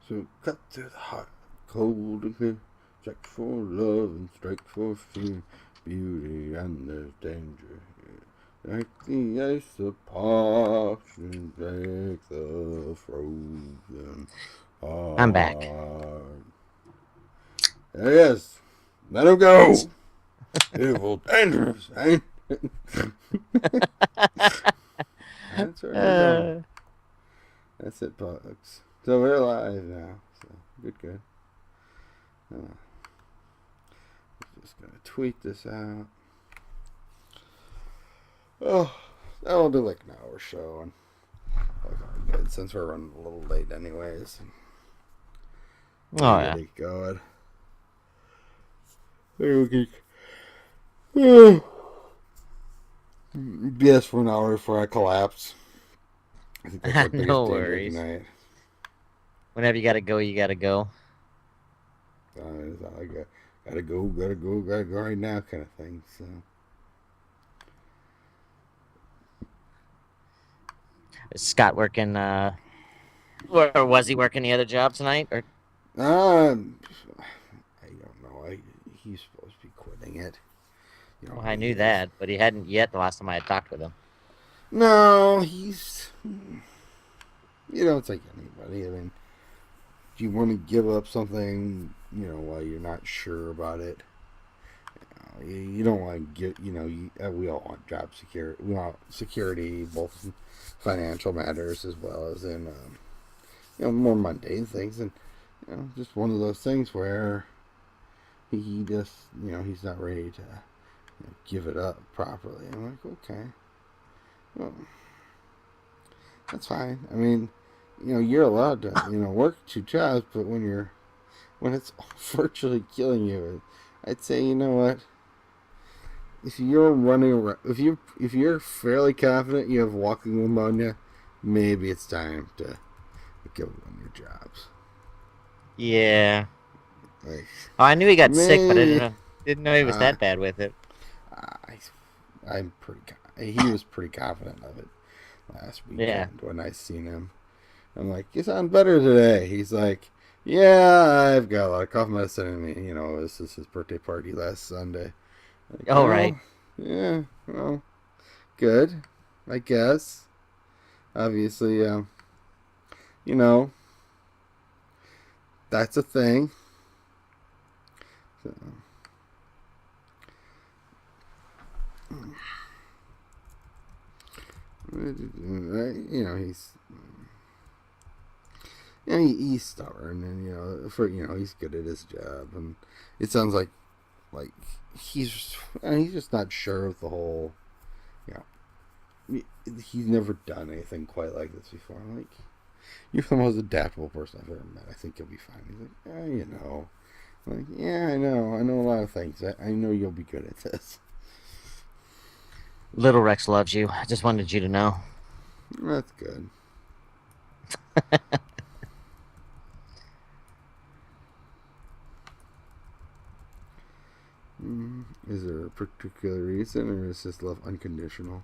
So cut through the hot, cold and clear. Check for love and strike for fear. Beauty and there's danger here. Like the ice apart and break the frozen I'm back. heart. There he is. Let him go. Evil, dangerous, eh? That's where we're going. That's it, folks. So we're live now. So good. Just gonna tweet this out. Oh, that'll do like an hour show, and good since we're running a little late, anyways. Oh yeah. God. Okay. Yes, for an hour before I collapse. I think that's our biggest No danger worries. tonight. Whenever you gotta go, you gotta go. It's not like a gotta go right now kind of thing. So. Is Scott working? Or was he working the other job tonight? Or I don't know. He's supposed to be quitting it. You know, well, I knew that, but he hadn't yet. The last time I had talked with him. No, he's. It's like anybody. I mean, do you want to give up something, while you're not sure about it? You don't want to get, we all want job security. We want security, both in financial matters as well as in, more mundane things. And, just one of those things where he just, he's not ready to give it up properly. I'm like, okay, well, that's fine. I mean, you're allowed to, work two jobs, but when it's virtually killing you, I'd say, you know what? If you're running around, if you're fairly confident you have walking pneumonia, maybe it's time to give one of your jobs. Yeah. Like, I knew he got sick, but I maybe, didn't know he was that bad with it. I'm pretty. He was pretty confident of it last weekend when I seen him. I'm like, you sound better today. He's like, yeah, I've got a lot of cough medicine in me. This is his birthday party last Sunday. Like, right. Yeah, well, good, I guess. Obviously, that's a thing. So. He's stubborn, and he's good at his job, and it sounds like he's just not sure of the whole. He's never done anything quite like this before. I'm like, you're the most adaptable person I've ever met. I think you'll be fine. He's like, I'm like, yeah, I know a lot of things. I know you'll be good at this. Little Rex loves you. I just wanted you to know. That's good. Is there a particular reason, or is this love unconditional?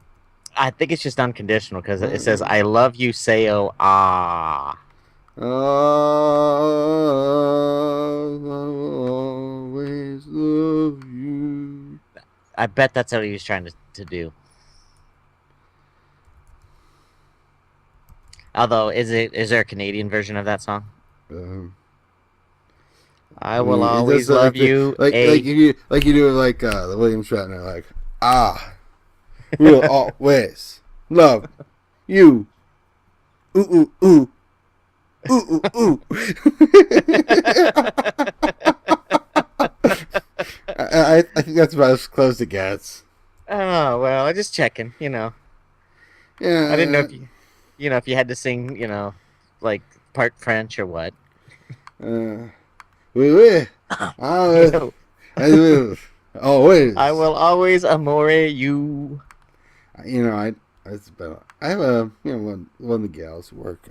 I think it's just unconditional because it says, "I love you, Sayo." Ah. Always love you. I bet that's what he was trying to do. Although, is there a Canadian version of that song? I will always love you. Like you do like the William Shatner, like we'll always love you. Ooh ooh ooh. Ooh, ooh, ooh. I think that's about as close as it gets. Oh, well, I'm just checking, Yeah. I didn't know if if you had to sing, like part French or what. Oui, oui. I will always. I will always amore you. I have a one of the gals who work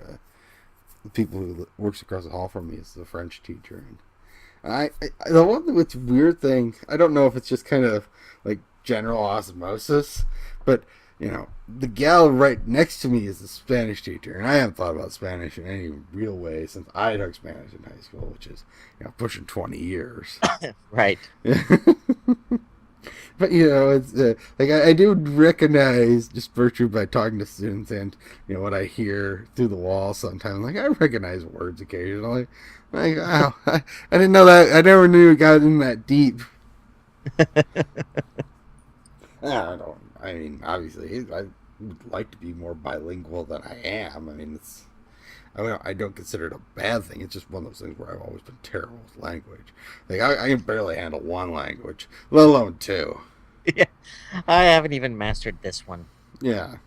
the people who works across the hall from me is the French teacher, and the one that's weird thing, I don't know if it's just kind of like general osmosis, but the gal right next to me is a Spanish teacher, and I haven't thought about Spanish in any real way since I took Spanish in high school, which is pushing 20 years. Right. But it's like I do recognize just virtue by talking to students and what I hear through the wall sometimes. Like I recognize words occasionally. Like wow, I didn't know that. I never knew it got in that deep. I don't. I mean, obviously, I would like to be more bilingual than I am. I mean, I don't consider it a bad thing. It's just one of those things where I've always been terrible with language. Like I can barely handle one language, let alone two. Yeah, I haven't even mastered this one. Yeah.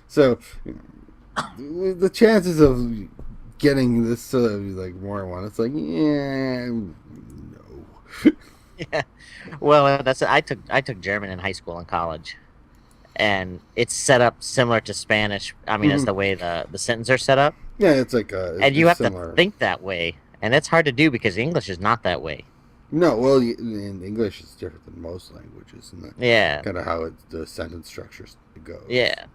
So the chances of getting this like more one, it's like no. Yeah. Well, that's it. I took German in high school and college, and it's set up similar to Spanish. I mean, it's the way the sentences are set up. Yeah, it's like and you have similar. to think that way, and it's hard to do because English is not that way. No, well, in English it's different than most languages, and Yeah. kind of how the sentence structure goes. Yeah.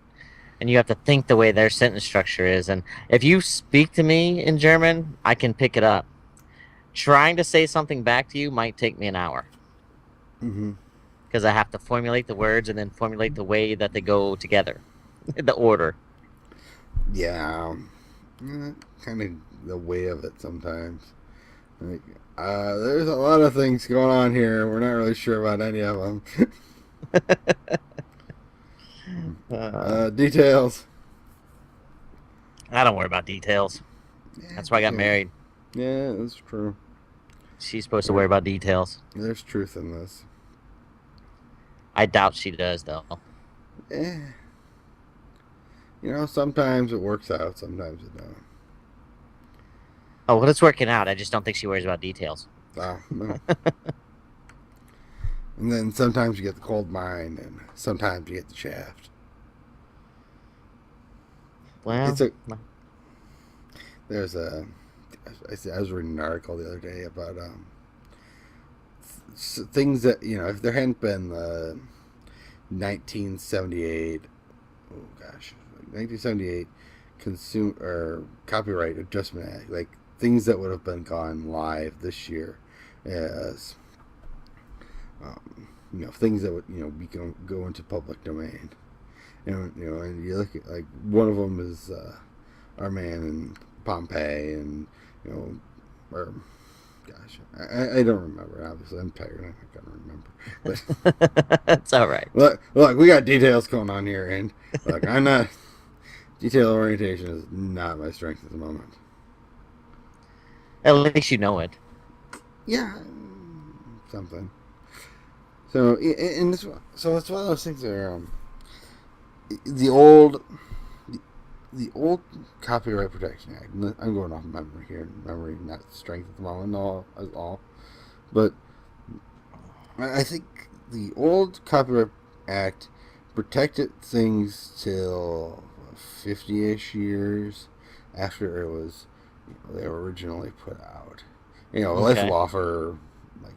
And you have to think the way their sentence structure is, and if you speak to me in German, I can pick it up. Trying to say something back to you might take me an hour. Because I have to formulate the words and then formulate the way that they go together, the order. Yeah, kind of the way of it sometimes. Like, there's a lot of things going on here. We're not really sure about any of them. Details. I don't worry about details. That's why I got married. Yeah, that's true. She's supposed to worry about details. There's truth in this. I doubt she does, though. Sometimes it works out, sometimes it don't. Oh, well, it's working out. I just don't think she worries about details. Oh, no. And then sometimes you get the cold mine, and sometimes you get the shaft. Well, I was reading an article the other day about things that if there hadn't been the 1978, 1978 Copyright Adjustment Act, like things that would have been gone live this year as things that would be go into public domain, and you look at like one of them is our man in Pompeii, and or gosh, I don't remember. Obviously, I'm tired. I'm not gonna remember. But it's all right. Look, we got details going on here, and look, I'm not. Detail orientation is not my strength at the moment. At least you know it. Yeah, something. So, and it's one of those things where the old Copyright Protection Act. I'm going off memory here, not strength at the moment, all. But I think the old Copyright Act protected things till 50-ish years after it was they were originally put out. Life for like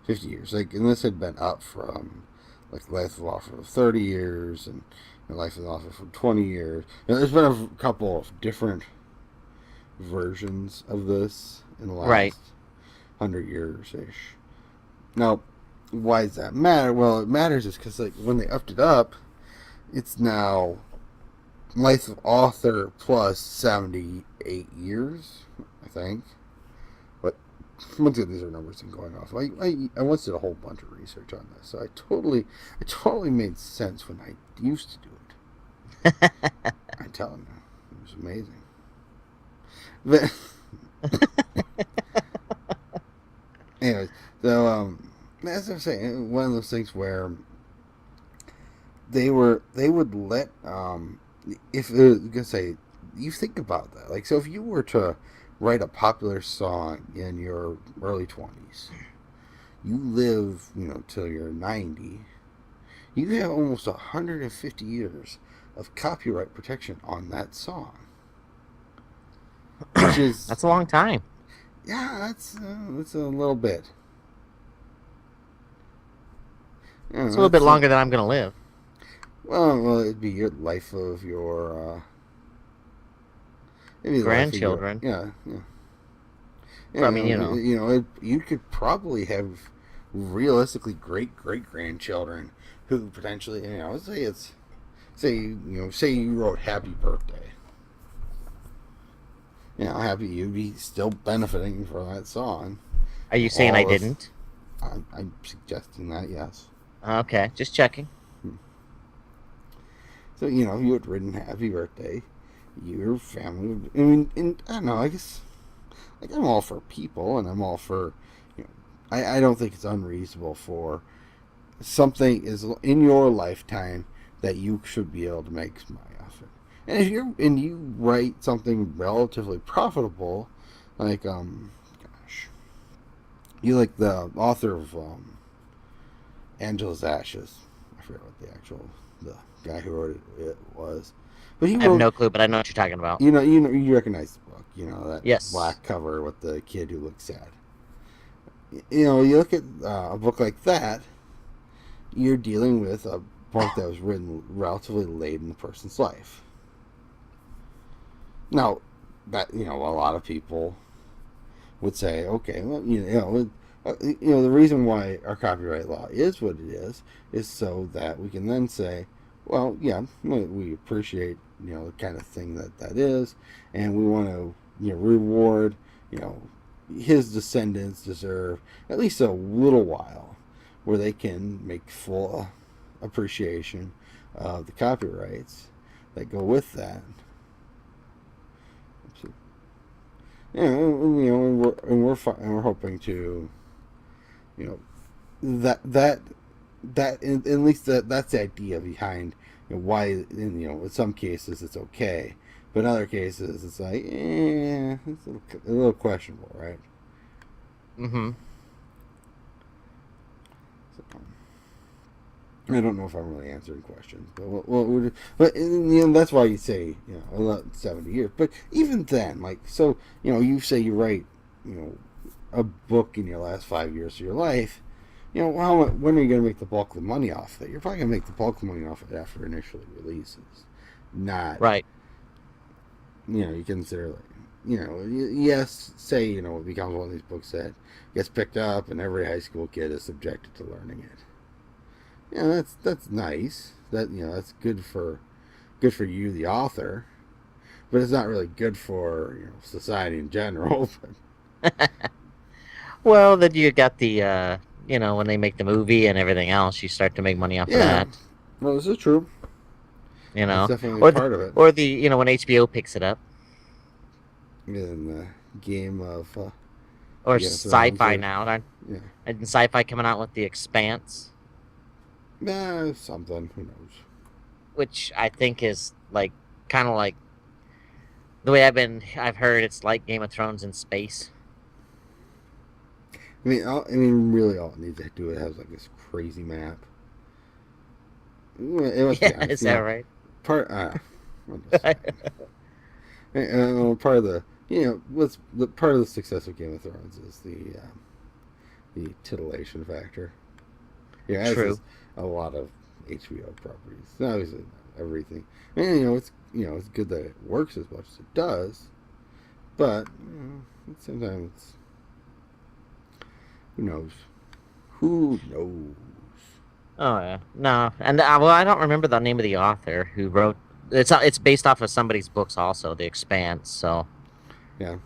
50 years. Like, and this had been up from like life law for 30 years and life law for 20 years. There's been a couple of different versions of this in the last 100 years ish. Now, why does that matter? Well, it matters is because like when they upped it up, it's now life of author plus 78 years, I think. But once again, these are numbers I'm going off. I once did a whole bunch of research on this, so it totally made sense when I used to do it. I'm telling you, it was amazing. But anyways, so as I'm saying, one of those things where they would let if gonna say you think about that, like, so if you were to write a popular song in your early 20s, you live till you're 90, you have almost 150 years of copyright protection on that song, which is that's a long time. Yeah, that's a little bit. It's a little bit longer than I'm gonna live. Well, it'd be your life of your. It'd be the life of your. Grandchildren. Yeah, yeah. I Yeah, mean, you could probably have realistically great grandchildren who potentially, say you wrote Happy Birthday. Happy you'd be still benefiting from that song. are you saying I All of, didn't? I'm suggesting that, yes. Okay, just checking. So you had written Happy Birthday. Your family. I mean, and I don't know. I guess like I'm all for people, and I'm all for. I don't think it's unreasonable for something is in your lifetime that you should be able to make money off it. And if you write something relatively profitable, like gosh, you like the author of Angela's Ashes. I forget what the guy who wrote it was, but he I have wrote. no clue, but I know what you're talking about. You recognize the book. That Yes. black cover with the kid who looks sad. You look at a book like that, you're dealing with a book that was written relatively late in the person's life. Now, that a lot of people would say, okay, well, the reason why our copyright law is what it is so that we can then say, well, yeah, we appreciate the kind of thing that is, and we want to reward his descendants deserve at least a little while where they can make full appreciation of the copyrights that go with that. And we're hoping to, you know, that at least that's the idea behind why in some cases it's okay, but in other cases it's like it's a little questionable, right? Mm-hmm. So, I don't know if I'm really answering questions, but that's why you say 70 years. But even then, like you say you write a book in your last 5 years of your life. When are you going to make the bulk of the money off of it? You're probably going to make the bulk of the money off of it after initially releases, not Right. you consider yes, say it becomes one of these books that gets picked up and every high school kid is subjected to learning it. That's nice. That's good for you, the author, but it's not really good for society in general. Well, then you got the when they make the movie and everything else, you start to make money off of Yeah, that. well, this is true. You That's know, definitely or the part of it. or the when HBO picks it up, In the game of or Game of Thrones, sci-fi or now. Aren't yeah, and sci-fi coming out with the Expanse, something. Who knows? which I think is like kind of like the way I've heard it's like Game of Thrones in space. Really, all it needs to do it has like this crazy map. It must be Yeah, honest, is that right? part. I'm just part of the what's the part of the success of Game of Thrones is the titillation factor. Yeah, as True. is a lot of HBO properties. Obviously, not everything. And it's good that it works as much as it does, but sometimes who knows? Who knows? Oh yeah, no, and well, I don't remember the name of the author who wrote. It's based off of somebody's books, also, The Expanse. So Yeah.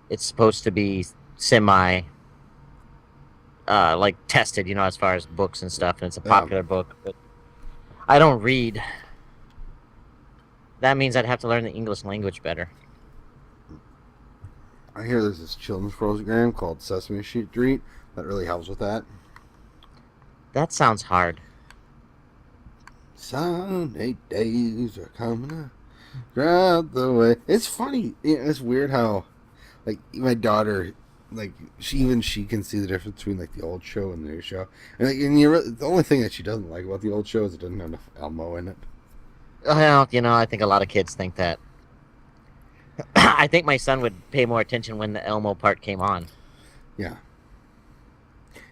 it's supposed to be semi, like tested, as far as books and stuff, and it's a popular book. But I don't read. That means I'd have to learn the English language better. I hear there's this children's program called Sesame Street that really helps with that. That sounds hard. Sunday days are coming up. Grab the way. It's funny. It's weird how, like, my daughter, like, she can see the difference between like the old show and the new show. And like, the only thing that she doesn't like about the old show is it doesn't have enough Elmo in it. Well, I think a lot of kids think that. I think my son would pay more attention when the Elmo part came on. Yeah.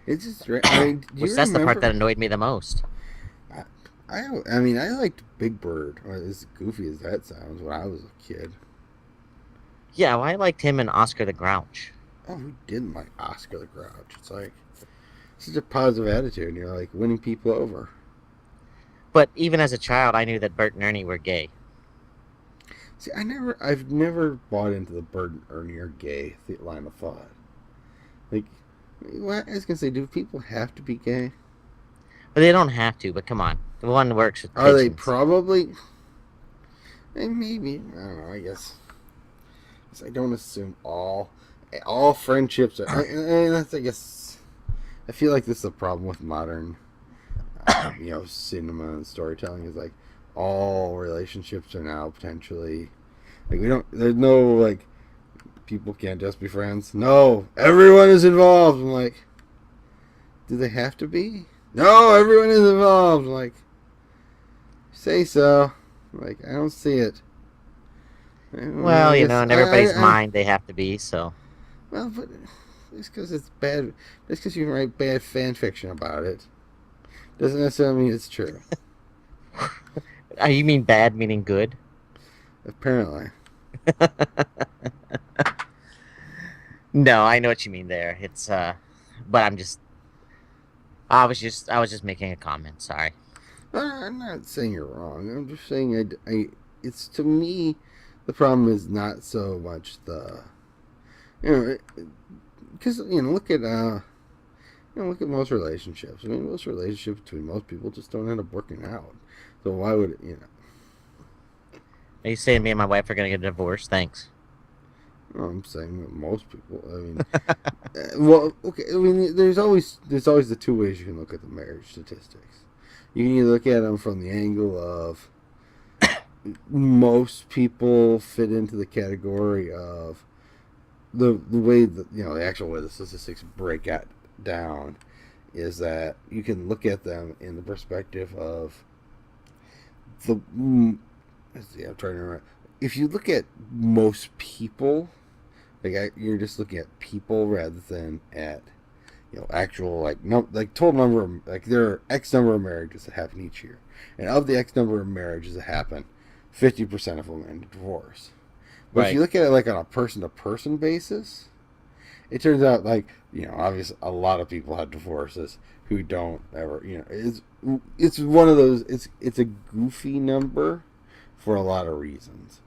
It's just. I mean, do Which you that's the part remember? that annoyed me the most. I mean, I liked Big Bird, as goofy as that sounds, when I was a kid. Yeah, well, I liked him and Oscar the Grouch. Oh, who didn't like Oscar the Grouch? It's like such a positive attitude. And you're like winning people over. But even as a child, I knew that Bert and Ernie were gay. See, I've never bought into the Bert and Ernie are gay line of thought. Like, what I was gonna say, do people have to be gay? But they don't have to, but come on. The one works with Are they pigeons. probably? Maybe, I don't know. I guess I don't assume all friendships are. That's, I guess I feel like this is a problem with modern, cinema and storytelling. Is like all relationships are now potentially like we don't. There's no like people can't just be friends. No, everyone is involved. I'm like, do they have to be? No, everyone is involved. I'm like, say so. Like, I don't see it. Well, I guess in everybody's mind, they have to be, so. well, but just because it's bad, just because you can write bad fan fiction about it, doesn't necessarily mean it's true. You mean bad meaning good? Apparently. No, I know what you mean there. It's but I was just making a comment, sorry. I'm not saying you're wrong. I'm just saying it's to me, the problem is not so much because look at most relationships. I mean, most relationships between most people just don't end up working out. So why would Are you saying me and my wife are gonna get a divorce? Thanks. I'm saying that most people. I mean, well, okay. I mean, there's always the two ways you can look at the marriage statistics. You can either look at them from the angle of most people fit into the category of the way that the actual way the statistics break it down is that you can look at them in the perspective of the. Let's see, I'm trying to remember. If you look at most people, you're just looking at people rather than at actual like total number of, like there are X number of marriages that happen each year, and of the X number of marriages that happen, 50% of them end in divorce. But if Right. you look at it like on a person to person basis, it turns out like obviously a lot of people have divorces who don't ever it's one of those it's a goofy number for a lot of reasons.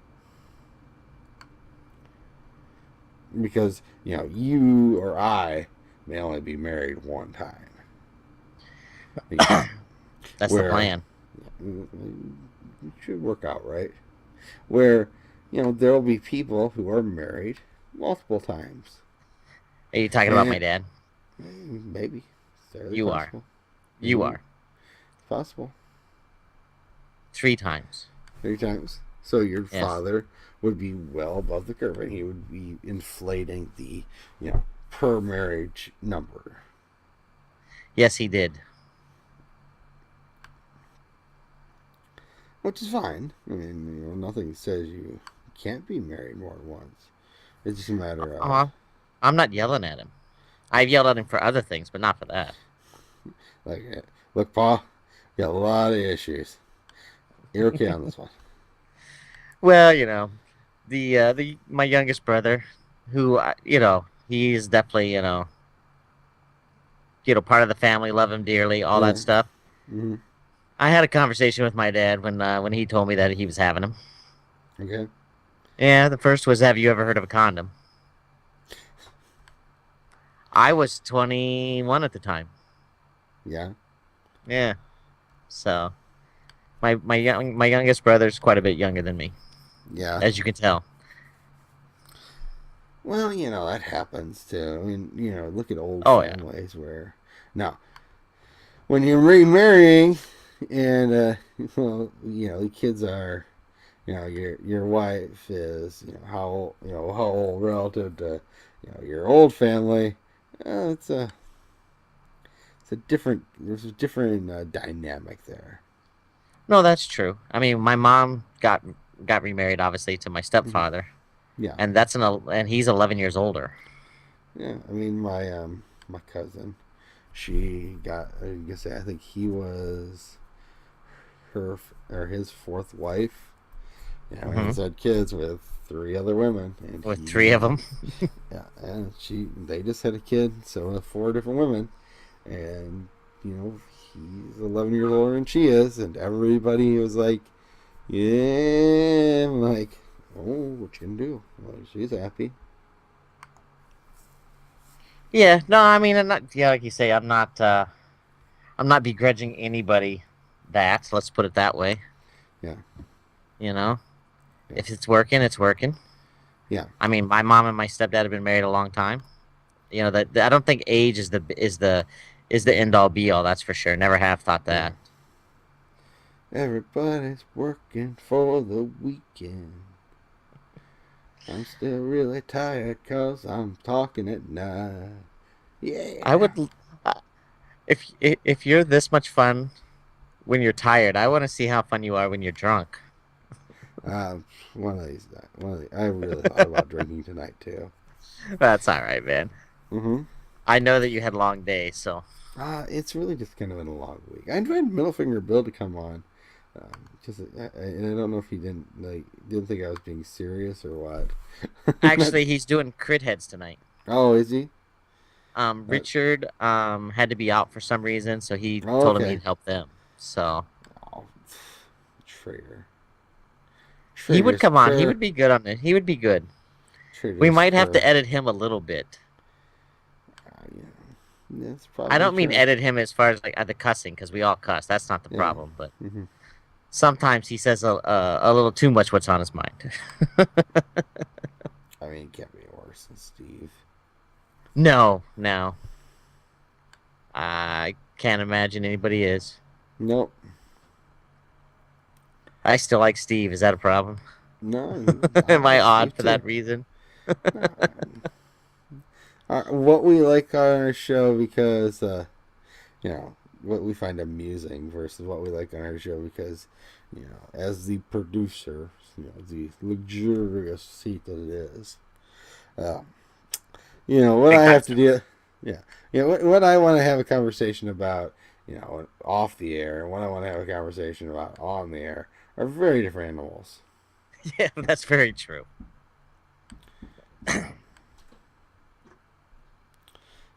Because you or I may only be married one time. That's the Where plan. it should work out right. Where there'll be people who are married multiple times, Are you talking about my and dad? maybe it's fairly You are. possible. You Mm-hmm. are. It's possible 3 times. 3 times. So your Yes. father would be well above the curve, and he would be inflating the per marriage number. Yes, he did. Which is fine. I mean, nothing says you can't be married more than once. It's just a matter of I'm not yelling at him. I've yelled at him for other things, but not for that. like, look, Paul, you got a lot of issues. You're okay on this one. Well, the my youngest brother, who he's definitely part of the family, love him dearly, all that Yeah. stuff. Mm-hmm. I had a conversation with my dad when he told me that he was having him. Okay. Yeah, the first was, have you ever heard of a condom? I was 21 at the time. Yeah. Yeah, so my youngest brother's quite a bit younger than me, Yeah. as you can tell. Well, that happens too. I mean, look at old Oh yeah, families where now when you're remarrying and the kids are your wife is how old relative to your old family. It's a different there's a different dynamic there. no, that's true. I mean, my mom got remarried, obviously, to my Mhm. stepfather, Yeah, and he's 11 years older. yeah. I mean, my cousin, she got. I guess I think he was his fourth wife. Mm-hmm. He's had kids with 3 other women, and With 3 of them. and they just had a kid, so with 4 different women, and he's 11 years older than she is, and everybody was like, yeah, I'm like, oh, what you gonna do? Well, she's happy. Yeah, no, I mean, I'm not. Yeah, like you say, I'm not. I'm not begrudging anybody that. Let's put it that way. Yeah, You know, yeah, if it's working, it's working. yeah, I mean, my mom and my stepdad have been married a long time. That I don't think age is the end all be all. That's for sure. Never have thought yeah. that. Everybody's working for the weekend. I'm still really tired 'cause I'm talking at night. I Yeah. would, uh, if you're this much fun when you're tired, I want to see how fun you are when you're drunk. Uh, I really thought about drinking tonight too. That's all right, man. Mm-hmm. I know that you had long days, so It's really just kind of been a long week. I invited Middle Finger Bill to come on. And I don't know if he didn't think I was being serious or what. actually, he's doing crit heads tonight. Oh, is he? Uh, Richard had to be out for some reason, so he oh, told him okay. he'd help them. So Oh, traitor. he would Traitor's come on. He cur. would be good on it. He would be good. We Traitor's might have cur. to edit him a little bit. Yeah, that's I probably don't mean true. edit him as far as like the cussing, because we all cuss. That's not the Yeah. problem. But Mm-hmm. sometimes he says a little too much what's on his mind. I mean, it can't be worse than Steve. No, no. I can't imagine anybody is. Nope. I still like Steve. Is that a problem? No, I Am I like odd Steve for that too. reason? No, what we like on our show because what we find amusing versus what we like on our show because as the producer, the luxurious seat that it is, uh, what Big I time have to stuff. do, yeah, what I want to have a conversation about, off the air, and what I want to have a conversation about on the air are very different animals. Yeah, that's very true. Um,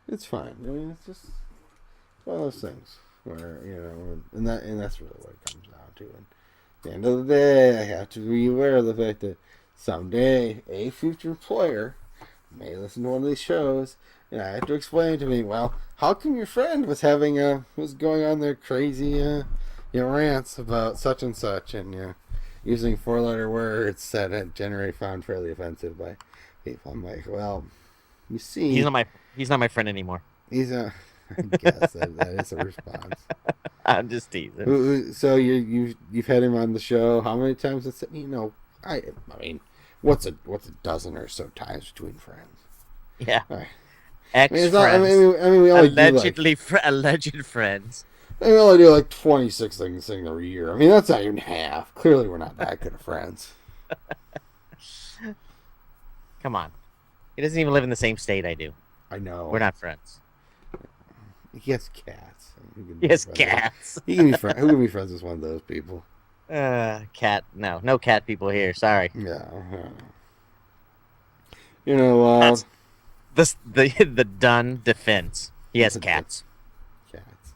it's fine. I mean, it's just one of those things where and that's really what it comes down to. And at the end of the day, I have to be aware of the fact that someday a future player may listen to one of these shows, and I have to explain to me, well, how come your friend was going on their crazy rants about such and such, and using 4-letter words that generally found fairly offensive by people. I'm like, well, you He's see, not my he's not my friend anymore. he's a. I guess that is a response. I'm just teasing. So you've had him on the show. How many times? I mean, what's a dozen or so times between friends? Yeah, All right. I mean, ex it's not. friends, I mean, we only do alleged friends. we only do like 26 things every year. I mean, that's not even half. Clearly, we're not that good of friends. Come on, he doesn't even live in the same state I do. I We're know. not friends. He has cats. He can He be has friends with. cats. He can be friend. Who can be friends with one of those people? Cat. No, no cat people here. Sorry. Yeah. You know. That's the done defense. He has The cats. cats.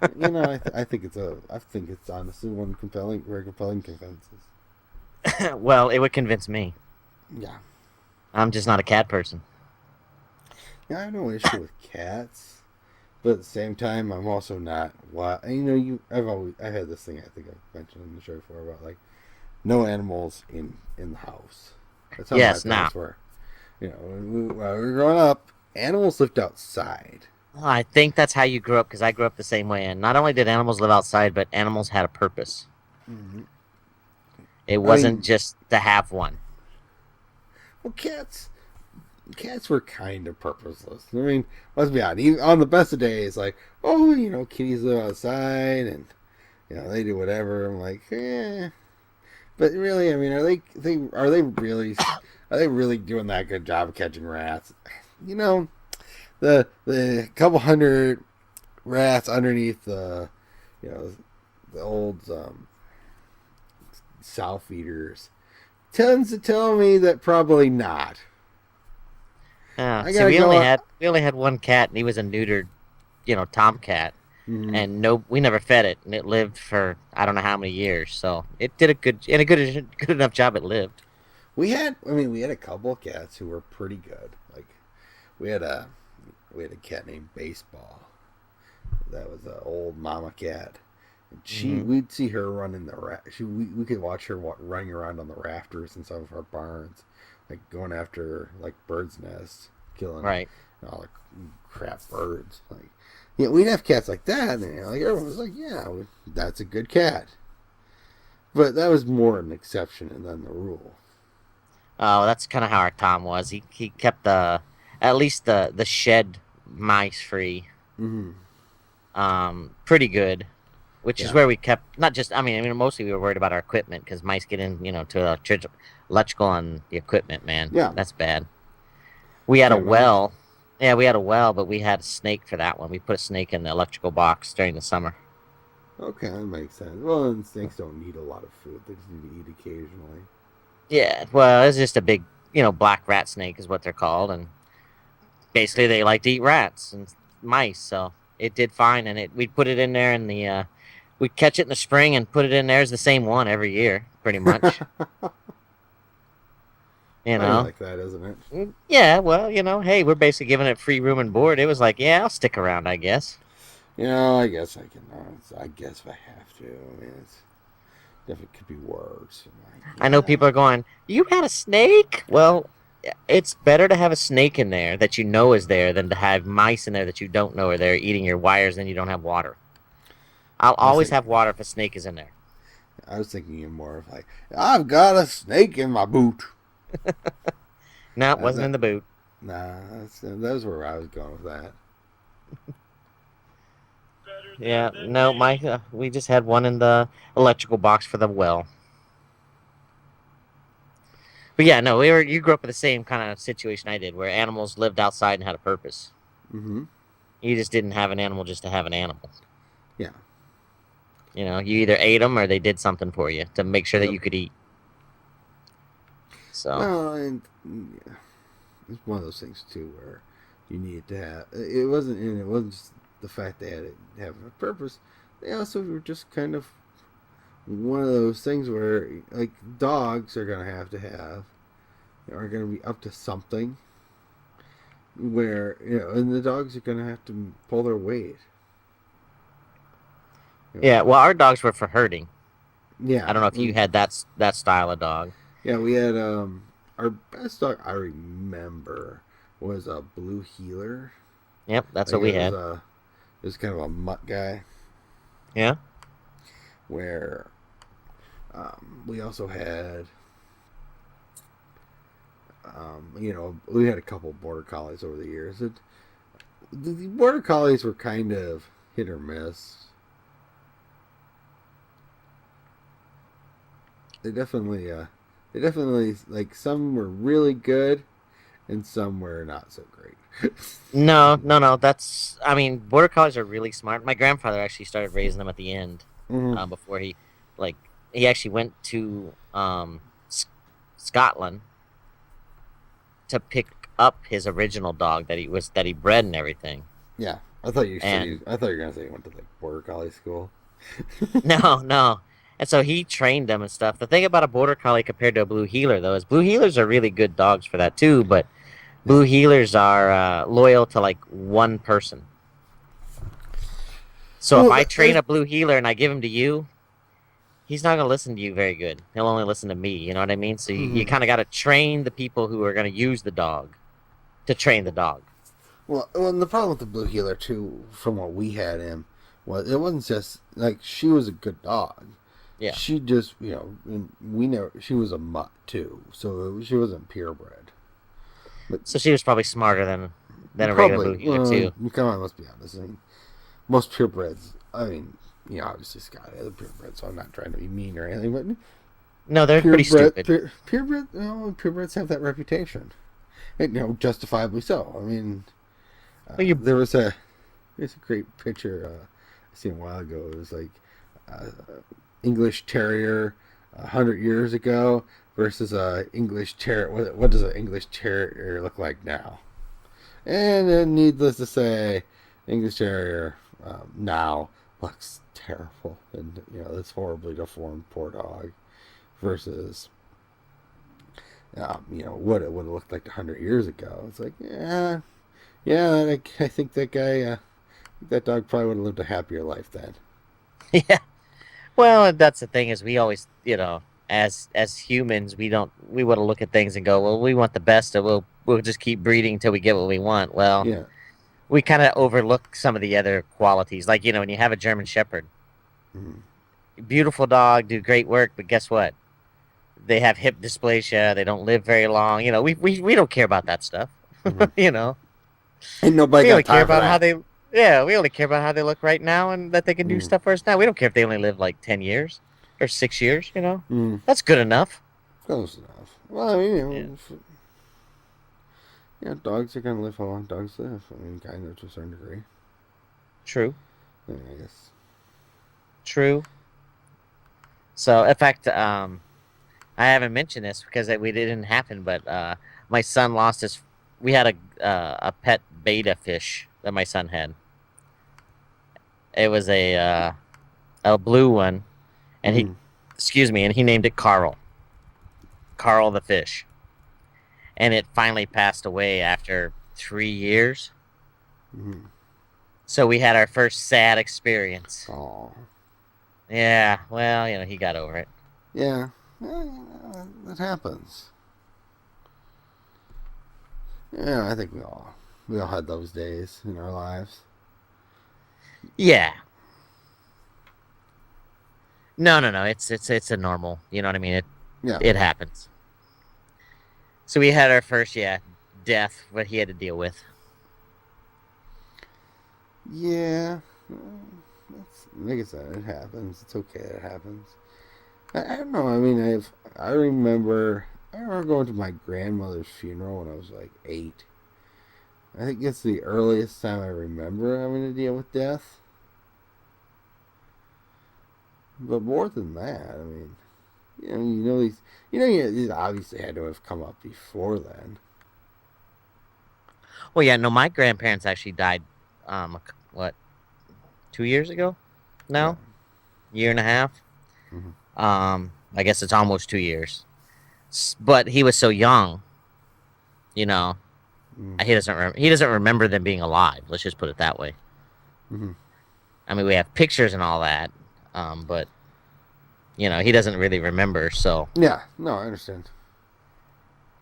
I think it's honestly one very compelling consensus. Well, it would convince me. Yeah. I'm just not a cat person. Yeah, I have no issue with cats, but at the same time, I'm also not. Why? I've had this thing I think I've mentioned on the show before about like no animals in the house. That's how my Yes. Now, parents were. When we were growing up, animals lived outside. I think that's how you grew up because I grew up the same way. And not only did animals live outside, but animals had a purpose. Mm-hmm. It I wasn't mean, just to have one. well, cats were kind of purposeless. I mean, let's be honest. Even on the best of days, like, oh, kitties live outside and they do whatever. I'm like, eh. But really, I mean, are they really doing that good job of catching rats? You know, the couple hundred rats underneath the the old sow feeders tends to tell me that probably not. I See, gotta go. we only had one cat, and he was a neutered, tomcat, Mhm. and no, we never fed it, and it lived for I don't know how many years. So it did a good enough job. It lived. We had a couple of cats who were pretty good. Like we had a we had a cat named Baseball. That was an old mama cat. And Hmm. we'd see her running we could watch her running around on the rafters in some of our barns, like going after like birds' nests, killing Right. all the crap birds. Like, yeah, we'd have cats like that, and like everyone was like, "Yeah, that's a good cat." But that was more an exception than the rule. Oh, that's kind of how our Tom was. He kept the at least the shed mice free. Mm-hmm. Pretty good. Which is Yeah, where we kept not just. I mean, mostly we were worried about our equipment because mice get in, to electrical and the equipment. Man, yeah, that's bad. We had a can't imagine. well. Yeah, we had a well, but we had a snake for that one. We put a snake in the electrical box during the summer. Okay, that makes sense. Well, and snakes don't need a lot of food; they just need to eat occasionally. Yeah, well, it's just a big, black rat snake is what they're called, and basically they like to eat rats and mice. So it did fine, and we'd put it in there in the we'd catch it in the spring and put it in there as the same one every year, pretty much. You Funny know. like that, isn't it? Yeah, well, hey, we're basically giving it free room and board. It was like, yeah, I'll stick around, I guess. I guess I can. I guess if I have to. I mean, it's definitely could be worse. Like, I know yeah. people are going, you had a snake? Well, it's better to have a snake in there that you know is there than to have mice in there that you don't know are there eating your wires and you don't have water. I'll I was always have thinking. water if a snake is in there. I was thinking more of like, I've got a snake in my boot. No, it wasn't That in the boot. Nah, that was where I was going with that. Yeah, no, we just had one in the electrical box for the well. But yeah, no, you grew up in the same kind of situation I did, where animals lived outside and had a purpose. Mm-hmm. You just didn't have an animal just to have an animal. Yeah. You either ate them or they did something for you to make sure that Yep. you could eat. So, Well, and yeah, it's one of those things too where you need to have. It wasn't just the fact they had it having a purpose. They also were just kind of one of those things where like dogs are gonna are gonna be up to something where and the dogs are gonna have to pull their weight. You know, yeah, well, our dogs were for herding. I yeah, don't know if you had that style of dog. yeah. We had our best dog I remember was a blue heeler. Yep, that's Like what we had. it was kind of a mutt guy. Yeah. Where we also had we had a couple border collies over the years. The border collies were kind of hit or miss. They definitely like some were really good and some were not so great. No, no, no. Border collies are really smart. My grandfather actually started raising them at the end, Hmm. before like, he actually went to Scotland to pick up his original dog that he bred and everything. Yeah, And I thought you were gonna say you went to like border collie school. no, no. And so he trained them and stuff. The thing about a border collie compared to a blue heeler, though, is blue heelers are really good dogs for that too. But Yeah. blue heelers are loyal to like one person. So if Well, I train a blue heeler and I give him to you, he's not going to listen to you very good. He'll only listen to me. You know what I mean? So you mhm. kind of got to train the people who are going to use the dog to train the dog. And the problem with the blue heeler too, from what we had him, was it wasn't just like she was a good dog. Yeah. She just and we know she was a mutt too, so she wasn't purebred. But So she was probably smarter than a regular probably, blue heeler too. come on, let's be honest. I mean, most purebreds. I mean, obviously Scott is a purebred, so I'm not trying to be mean or anything, but No, they're pretty stupid. purebred, purebreds have that reputation, and, justifiably so. I mean, Well, you there's a great picture I seen a while ago. It was like English Terrier 100 years ago versus a English Terrier. What does an English Terrier look like now? And then, needless to say, English Terrier now looks terrible, and this horribly deformed poor dog versus what it would have looked like 100 years ago. It's like, yeah, I think that guy, that dog probably would have lived a happier life then. Yeah. Well, that's the thing is we always, as humans, we want to look at things and go, well, we want the best, and we'll just keep breeding until we get what we want. Well, Yeah. we kind of overlook some of the other qualities, like when you have a German Shepherd, beautiful dog, do great work, but guess what? They have hip dysplasia. They don't live very long. We don't care about that stuff. Ain't nobody We only got care time for about that. how they. Yeah, we only care about how they look right now and that they can do stuff for us now. We don't care if they only live like 10 years or 6 years. That's good enough. Close enough. Well, I mean, dogs are gonna live how long dogs live. I mean, kind of to a certain degree. True. I guess. True. So, in fact, I haven't mentioned this because it didn't happen, but my son lost his. We had a pet betta fish that my son had. It was a blue one, and he named it Carl. Carl the fish, and it finally passed away after 3 years. So we had our first sad experience. Oh. Yeah, well, he got over it. Yeah, that happens. Yeah, I think we all had those days in our lives. Yeah. No. It's a normal. You know what I mean? It happens. So we had our first death, what he had to deal with. Yeah, like I said, it happens. It's okay. It happens. I don't know. I mean, I remember going to my grandmother's funeral when I was like 8. I think it's the earliest time I remember having to deal with death. But more than that, I mean, these obviously had to have come up before then. Well, yeah, no, my grandparents actually died, what, 2 years ago? No? Year and a half? I guess it's almost 2 years. But he was so young, he doesn't remember them being alive. Let's just put it that way. I mean, we have pictures and all that, but he doesn't really remember. So yeah, no, I understand.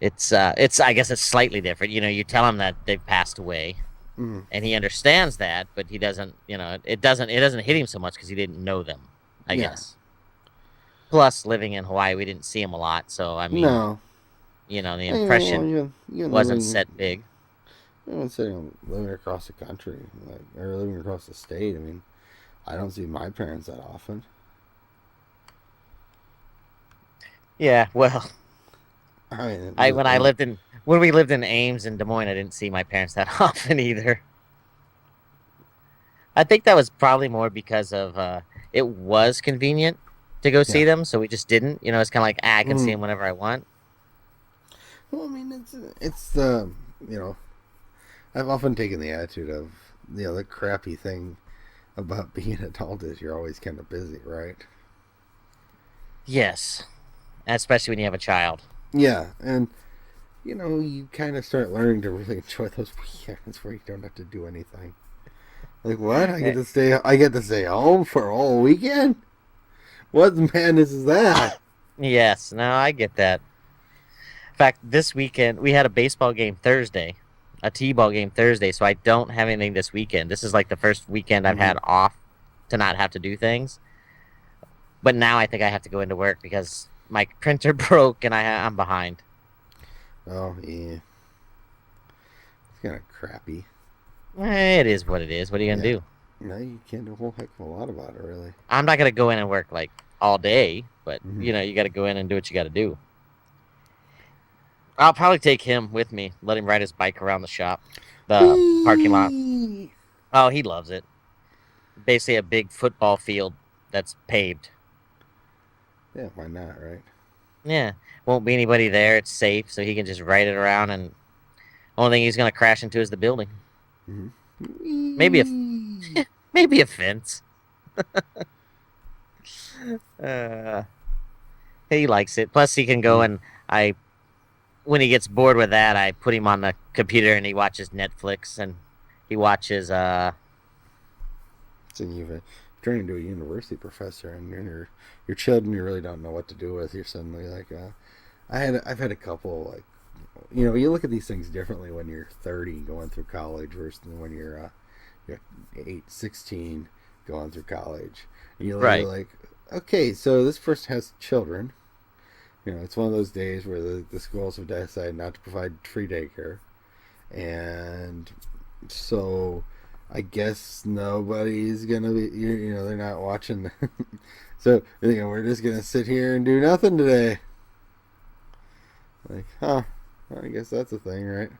It's I guess it's slightly different. You tell him that they've passed away, and he understands that, but he doesn't. It doesn't hit him so much because he didn't know them. I guess. Plus, living in Hawaii, we didn't see him a lot, so I mean, no. The impression wasn't set big. Living across the country, or living across the state. I mean, I don't see my parents that often. Yeah, well, I mean, when we lived in Ames and Des Moines, I didn't see my parents that often either. I think that was probably more because of it was convenient to go see them, so we just didn't. It's kind of like I can see them whenever I want. Well, I mean, it's the I've often taken the attitude of the crappy thing about being an adult is you're always kind of busy, right? Yes, especially when you have a child. Yeah, and you kind of start learning to really enjoy those weekends where you don't have to do anything. Like what? I get to stay home for a whole weekend? What madness is that? Yes, no, I get that. In fact, this weekend we had a baseball game Thursday, a t-ball game Thursday, so I don't have anything this weekend. This is like the first weekend I've had off to not have to do things. But now I think I have to go into work because my printer broke and I'm behind. Oh, yeah. It's kind of crappy. It is what it is. What are you going to do? No, you can't do a whole heck of a lot about it, really. I'm not going to go in and work like all day, but you got to go in and do what you got to do. I'll probably take him with me, let him ride his bike around the shop, the parking lot. Oh, he loves it. Basically a big football field that's paved. Yeah, why not, right? Yeah, won't be anybody there. It's safe, so he can just ride it around. And only thing he's gonna crash into is the building. Maybe a Mm-hmm. maybe a fence. Uh, he likes it. Plus, he can go and I when he gets bored with that, I put him on the computer and he watches Netflix and he watches So you've turned into a university professor, and your children you really don't know what to do with. You're suddenly like, I've had a couple like, you look at these things differently when you're 30 going through college versus when you're 8, 16 going through college. And you're right. like, okay, so this person has children. It's one of those days where the schools have decided not to provide free daycare, and so I guess nobody's gonna be, they're not watching. So we're just gonna sit here and do nothing today. Like, huh? Well, I guess that's a thing, right?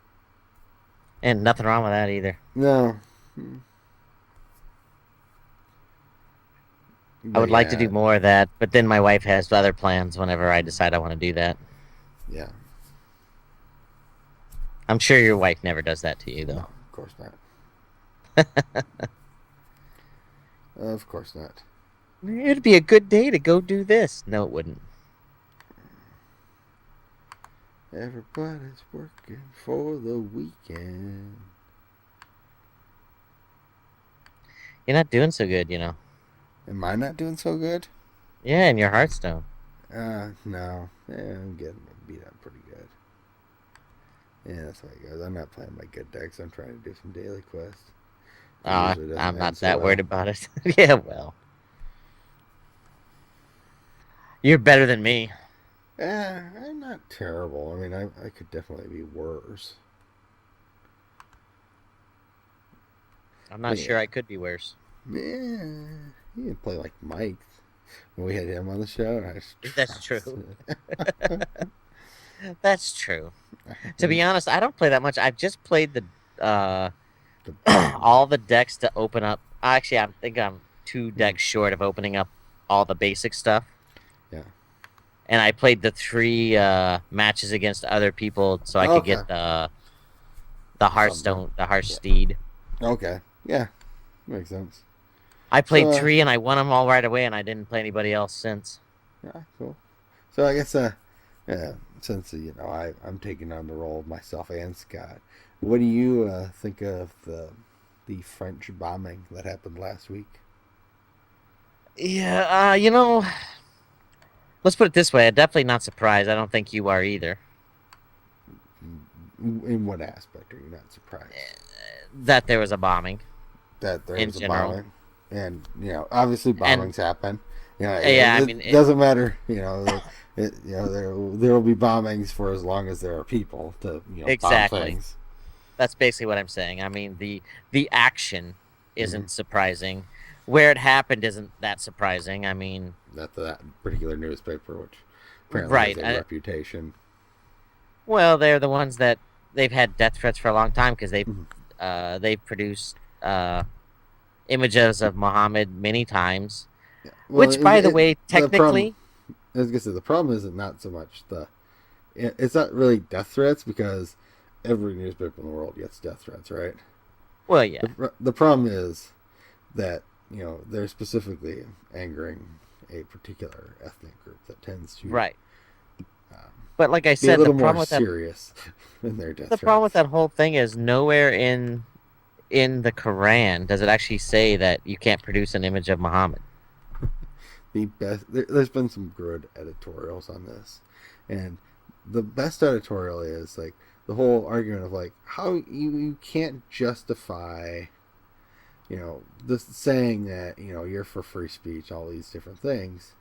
And nothing wrong with that either. No, I but would like to do yeah, more of that, but then my wife has other plans whenever I decide I want to do that. yeah. I'm sure your wife never does that to you, No, though. of course not. Of course not. It'd be a good day to go do this. No, it wouldn't. Everybody's working for the weekend. You're not doing so good, you know. Am I not doing so good? Yeah, in your Hearthstone. No. Yeah, I'm getting beat up pretty good. Yeah, that's how it goes. I'm not playing my good decks. I'm trying to do some daily quests. It usually doesn't I'm end not so that worried well. about it. Yeah, well. You're better than me. I'm not terrible. I mean, I could definitely be worse. I'm But not sure yeah. I could be worse. Yeah. You can play like Mike. When we had him on the show, I was That's true. trounced. That's true. To be honest, I don't play that much. I've just played uh The basic. all the decks to open up. Actually, I think I'm two Mhm. decks short of opening up all the basic stuff. Yeah. And I played the three matches against other people so I could Okay. get the Something. Hearthstone, the Yeah. Hearthsteed. Okay. Yeah. Makes sense. I So, played three and I won them all right away, and I didn't play anybody else since. yeah, cool. So I guess, yeah, since I'm taking on the role of myself and Scott, what do you think of the French bombing that happened last week? Yeah, let's put it this way. I'm definitely not surprised. I don't think you are either. In what aspect are you not surprised That there was a bombing that there in was a general. bombing? And obviously And bombings happen. yeah, I mean, It doesn't matter. There will be bombings for as long as there are people to bomb exactly. things. That's basically what I'm saying. I mean, the action Hmm. isn't surprising. Where it happened isn't that surprising. I mean, That particular newspaper, which apparently has right. a reputation. Well, they're the ones that they've had death threats for a long time because Mhm. they've produced images of Muhammad many times. Yeah. Well, Which, by the way, the problem, technically, I was gonna say, the problem isn't not so much it's not really death threats because every newspaper in the world gets death threats, right? well, yeah, The problem is that they're specifically angering a particular ethnic group that tends to right. um, But like I be a said, little more serious in their death the problem with threats. that whole thing is nowhere in the Quran does it actually say that you can't produce an image of Muhammad. There's been some good editorials on this, and the best editorial is like the whole argument of like how you can't justify this saying that you're for free speech, all these different things,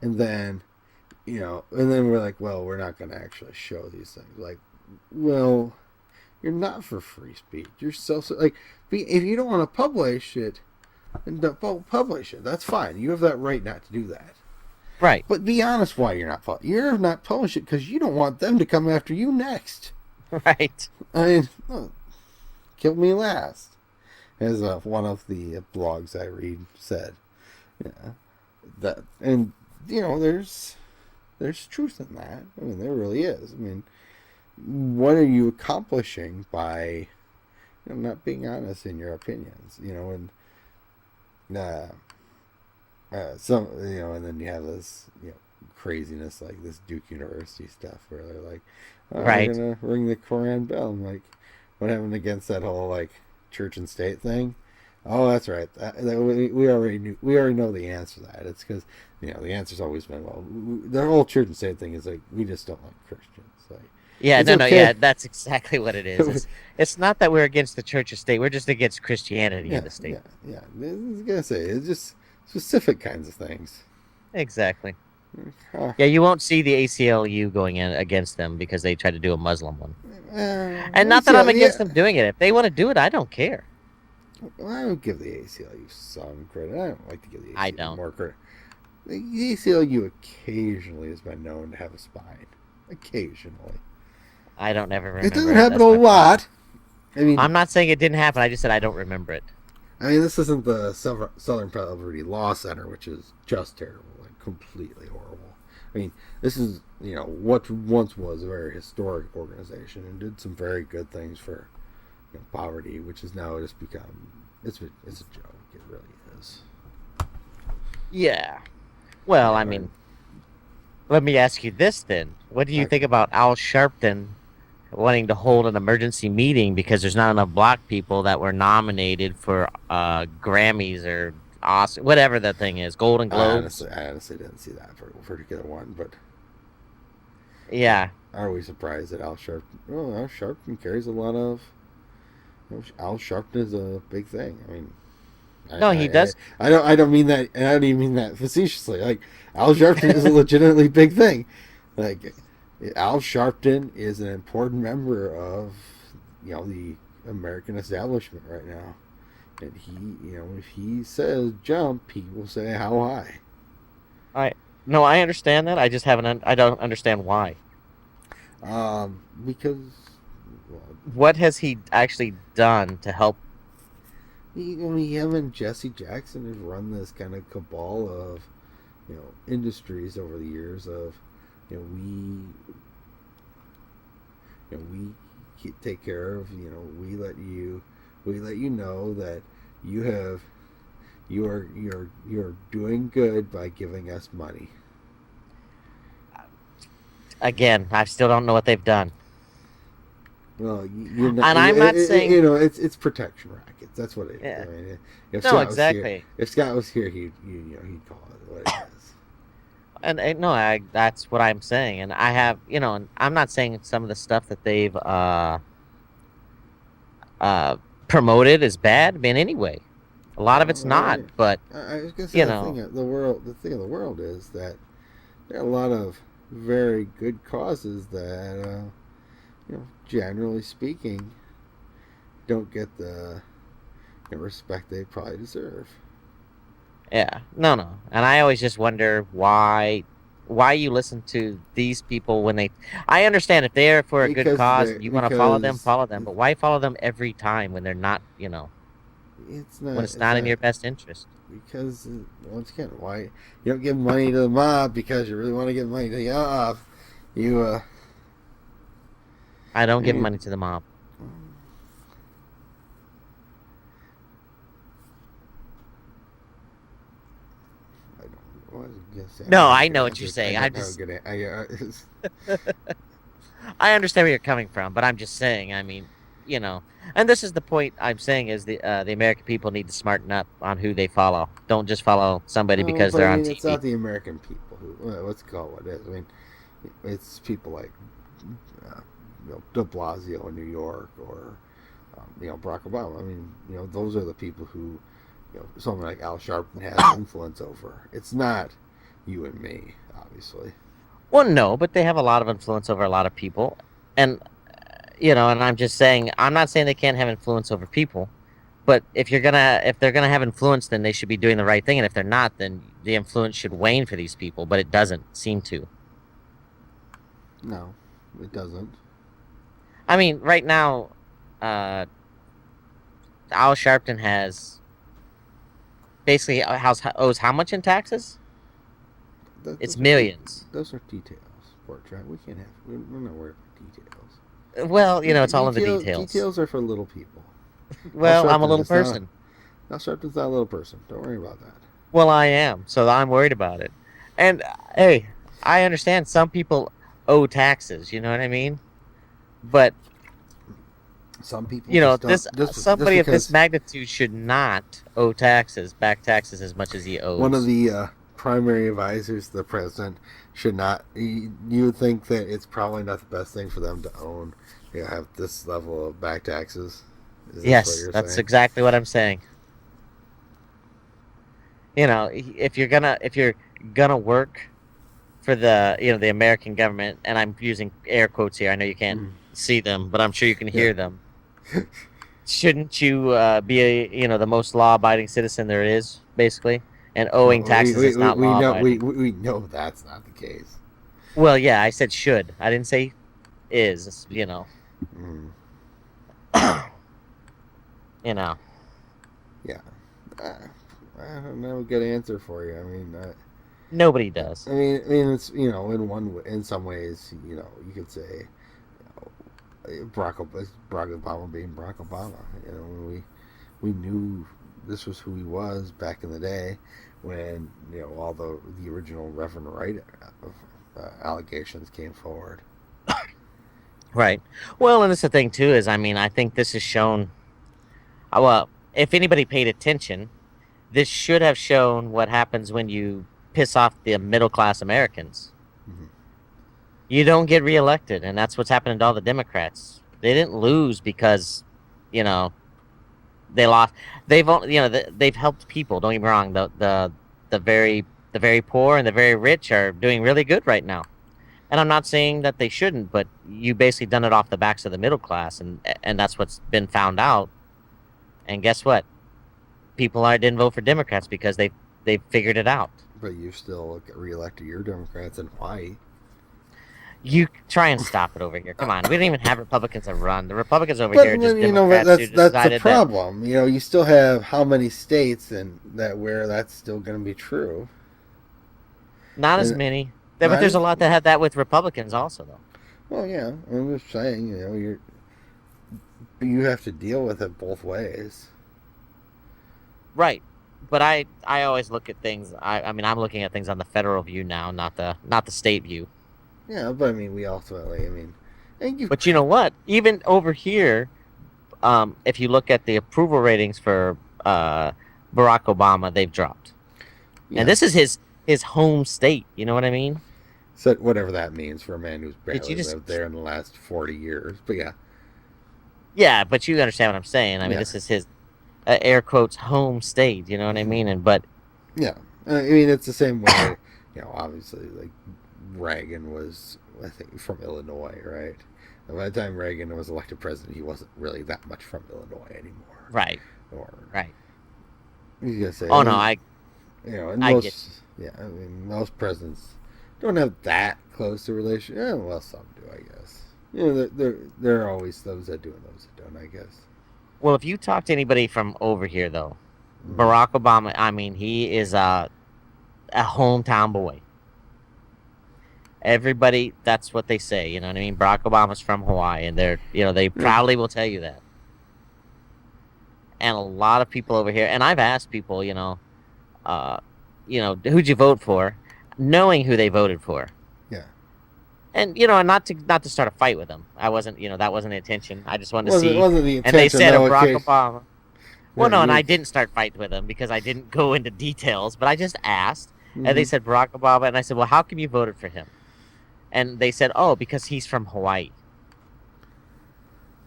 and then we're like, well, we're not going to actually show these things. Like, well, you're not for free speech. You're like, if you don't want to publish it, then don't publish it. That's fine. You have that right not to do that. Right, But be honest why you're not publishing it because you don't want them to come after you next. right. I mean, kill me last, as one of the blogs I read said. Yeah. that, and there's truth in that. I mean, there really is. I mean, what are you accomplishing by not being honest in your opinions? And some and then you have this craziness like this Duke University stuff where they're like, oh, we're Right. gonna ring the Koran bell. I'm like, what happened against that whole like church and state thing? Oh, that's right. We already know the answer to that. It's because the answer's always been, well, the whole church and state thing is like, we just don't like Christians. Like, Yeah, it's no, yeah, okay. that's exactly what it is. It's not that we're against the church or state. We're just against Christianity in Yeah, the state. yeah. I was gonna say it's just specific kinds of things. Exactly. Uh, Yeah, you won't see the ACLU going in against them because they tried to do a Muslim one. And not that I'm against them ACL, doing it. If they want to do it, I don't care. well, I don't give the ACLU some credit. I don't like to give the I ACLU don't. more credit. The ACLU occasionally has been known to have a spine. Occasionally. I don't ever It remember doesn't it. happen That's a my problem. lot. I mean, I'm not saying it didn't happen. I just said I don't remember it. this isn't the Southern Poverty Law Center, which is just terrible, like completely horrible. I mean, this is what once was a very historic organization and did some very good things for poverty, which has now just become it's a joke. It really is. Yeah. Well, I Right. mean, let me ask you this then. What do you think about Al Sharpton wanting to hold an emergency meeting because there's not enough black people that were nominated for Grammys or Oscar, whatever the thing is, Golden Globes? I honestly didn't see that for a particular one, but Yeah. are we surprised that Al Sharpton? Well, Al Sharpton carries a lot of. Al Sharpton is a big thing. I mean, No, he does. I don't mean that, and I don't even mean that facetiously. Like Al Sharpton is a legitimately big thing. Like Al Sharpton is an important member of the American establishment right now, and he if he says jump, he will say how high. I No, I understand that. I just haven't. I don't understand why. Because well, What has he actually done to help? him and Jesse Jackson have run this kind of cabal of industries over the years of we take care of we let you know that you have you're doing good by giving us money. Again, I still don't know what they've done. Well, you're not. And I'm not saying. It's protection rackets. That's what it is. Yeah. I mean, if No, Scott was here, exactly. he'd call it what it is. And no, that's what I'm saying. And I have, and I'm not saying some of the stuff that they've promoted is bad. I mean, anyway, a lot of it's not. But I was gonna say you the know, thing of the world. The thing of the world is that there are a lot of very good causes that, generally speaking, don't get the respect they probably deserve. yeah, no. And I always just wonder why you listen to these people when they. I understand if they're for a good Because cause they and you want to follow them, because follow them. But why follow them every time when they're not, when it's it's not in not your best interest? because once again, why you don't give money to the mob because you really want to give money to the mob. You I don't give you, money to the mob. I don't. What was I gonna say? No, I I don't know have what a you're good. I saying. don't have a good. I understand where you're coming from, but I'm just saying. I mean, and this is the point I'm saying is the American people need to smarten up on who they follow. Don't just follow somebody No, because but I they're on mean, it's TV. not the American people who. Let's call it what it is. I mean, it's people like De Blasio in New York or Barack Obama. I mean, those are the people who someone like Al Sharpton has influence over. It's not you and me, obviously. Well, no, but they have a lot of influence over a lot of people, and and I'm just saying, I'm not saying they can't have influence over people, but if they're gonna have influence, then they should be doing the right thing, and if they're not, then the influence should wane for these people, but it doesn't seem to. No, it doesn't. I mean, right now, uh, Al Sharpton has basically owes how much in taxes? It's those millions. those are details, Porkchop. We can't have. We're not worried about details. Well, it's all in the Details. details. Details are for little people. Al Well, I'm a little Sharpton is not. person. Al Sharpton's not a little person. Don't worry about that. Well, I am, so I'm worried about it. And hey, I understand some people owe taxes. You know what I mean? But Some people just don't. this Just somebody of this because magnitude should not owe back taxes as much as he owes. one of the primary advisors to the president should not. You would think that it's probably not the best thing for them to own. Have this level of back taxes. Is this what Yes, you're that's saying? exactly what I'm saying. If you're gonna work for the American government, and I'm using air quotes here. I know you can't see them, but I'm sure you can hear them. Shouldn't you be the most law-abiding citizen there is, basically? And owing taxes is not law-abiding. We know that's not the case. Well, yeah, I said should. I didn't say is. Mm. Yeah. I don't know a good answer for you. I mean, Nobody does. I mean, it's in some ways, you could say Barack Obama being Barack Obama. We knew this was who he was back in the day when all the original Reverend Wright allegations came forward. Right. Well, and that's the thing too is I think this has shown. Well, if anybody paid attention, this should have shown what happens when you piss off the middle class Americans. Mm-hmm. You don't get reelected, and that's what's happening to all the Democrats. They didn't lose because, they lost. They've helped people. Don't get me wrong. The very poor and the very rich are doing really good right now. And I'm not saying that they shouldn't, but you basically done it off the backs of the middle class, and that's what's been found out. And guess what? People didn't vote for Democrats because they figured it out. But you still reelected your Democrats in Hawaii. You try and stop it over here. Come on, we don't even have Republicans that run. The Republicans over here are just Democrats who that's decided the problem. You still have how many states where that's still going to be true? Not as many. But there's a lot that have that with Republicans also, though. Well, yeah, I'm just saying, you have to deal with it both ways. Right, but I always look at things. I'm looking at things on the federal view now, not the state view. Yeah, but we ultimately, But you know what? Even over here, if you look at the approval ratings for Barack Obama, they've dropped. Yeah. And this is his home state. You know what I mean? So whatever that means for a man who's barely lived there in the last 40 years. But yeah. Yeah, but you understand what I'm saying. This is his air quotes home state. You know what I mean? Yeah, it's the same way. Obviously, like Reagan was, I think, from Illinois, right? And by the time Reagan was elected president, he wasn't really that much from Illinois anymore. Right. Right. You gotta say. Oh no, I most, yeah, most presidents don't have that close a relation. Yeah, well, some do, I guess. There are always those that do and those that don't, I guess. Well, if you talk to anybody from over here, though, Barack Obama, he is a hometown boy. Everybody, that's what they say. You know what I mean? Barack Obama's from Hawaii, and they proudly will tell you that. And a lot of people over here, and I've asked people, who'd you vote for, knowing who they voted for. Yeah. And and not to start a fight with them. I wasn't, that wasn't the intention. I just wanted to see. Wasn't the intention, and they said Barack case. Obama. Well, no, and I didn't start fighting with them because I didn't go into details, but I just asked, and they said Barack Obama, and I said, well, how come you voted for him? And they said, oh, because he's from Hawaii.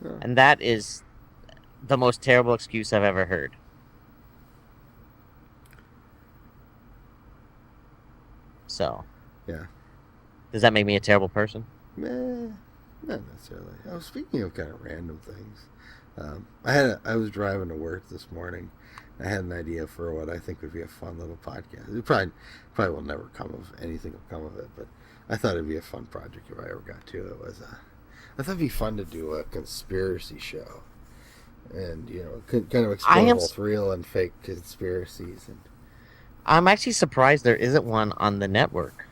Yeah. And that is the most terrible excuse I've ever heard. So. Yeah. Does that make me a terrible person? Nah, not necessarily. Speaking of kind of random things, I was driving to work this morning. I had an idea for what I think would be a fun little podcast. It probably will never anything will come of it, but I thought it'd be a fun project if I ever got to it. I thought it'd be fun to do a conspiracy show, and kind of explore both real and fake conspiracies, and I'm actually surprised there isn't one on the network.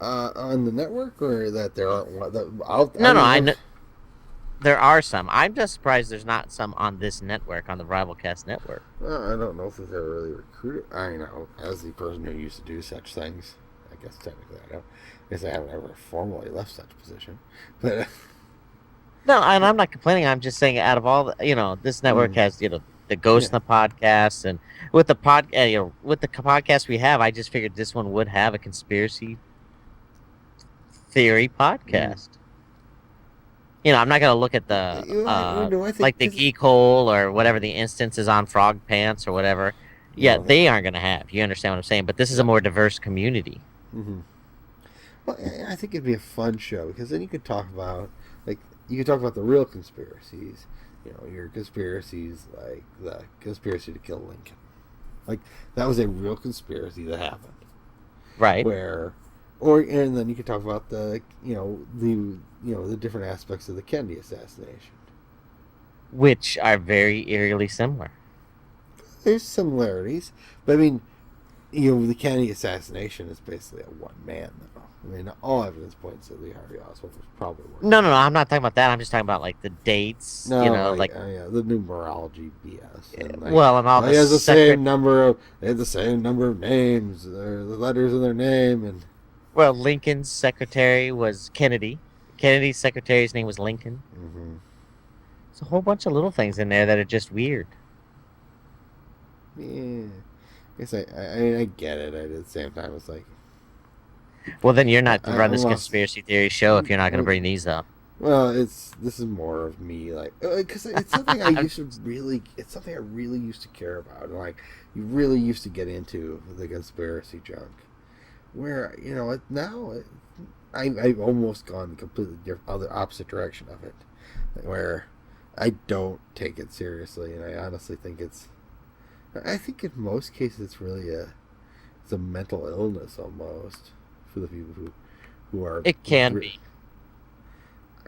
On the network, or that there aren't one. I No, no, don't I know. know there are some. I'm just surprised there's not some on this network, on the RivalCast network. I don't know if they've ever really recruited. I know, as the person who used to do such things, I guess technically I don't. I guess I haven't ever formally left such position, but No, and I'm not complaining. I'm just saying, out of all the, this network mm, has, the Ghost yeah, in the podcast, and with the podcast we have, I just figured this one would have a conspiracy theory mm. podcast. I'm not gonna look at the I think like the because geek hole or whatever the instance is on Frog Pants or whatever. Yeah, the they aren't gonna have. You understand what I'm saying? But this is a no. more diverse community. Mm-hmm. Well, I think it'd be a fun show because then you could talk about the real conspiracies. Your conspiracies like the conspiracy to kill Lincoln. Like that was a real conspiracy that happened. Right. Where, and then you could talk about the different aspects of the Kennedy assassination. Which are very eerily similar. There's similarities, but I mean, the Kennedy assassination is basically a one man though. I mean, all evidence points that Lee Harvey Oswald was probably working. No, no, no. I'm not talking about that. I'm just talking about like the dates. No, Like yeah, the numerology BS, and like, well, and all he the has the secret. same number of, they had the same number of names, or the letters in their name, and Well, Lincoln's secretary was Kennedy. Kennedy's secretary's name was Lincoln. mm-hmm. There's a whole bunch of little things in there that are just weird. Yeah, I guess I get it. At the same time, it's like Well, then you're not to run I'm this lost. conspiracy theory show if you're not going to bring these up. Well, this is more of me, like, because it's something it's something I really used to care about, and like, you really used to get into the conspiracy junk. Where I've almost gone the completely other opposite direction of it, where I don't take it seriously, and I honestly think I think in most cases it's a mental illness almost for the people who are. It can be.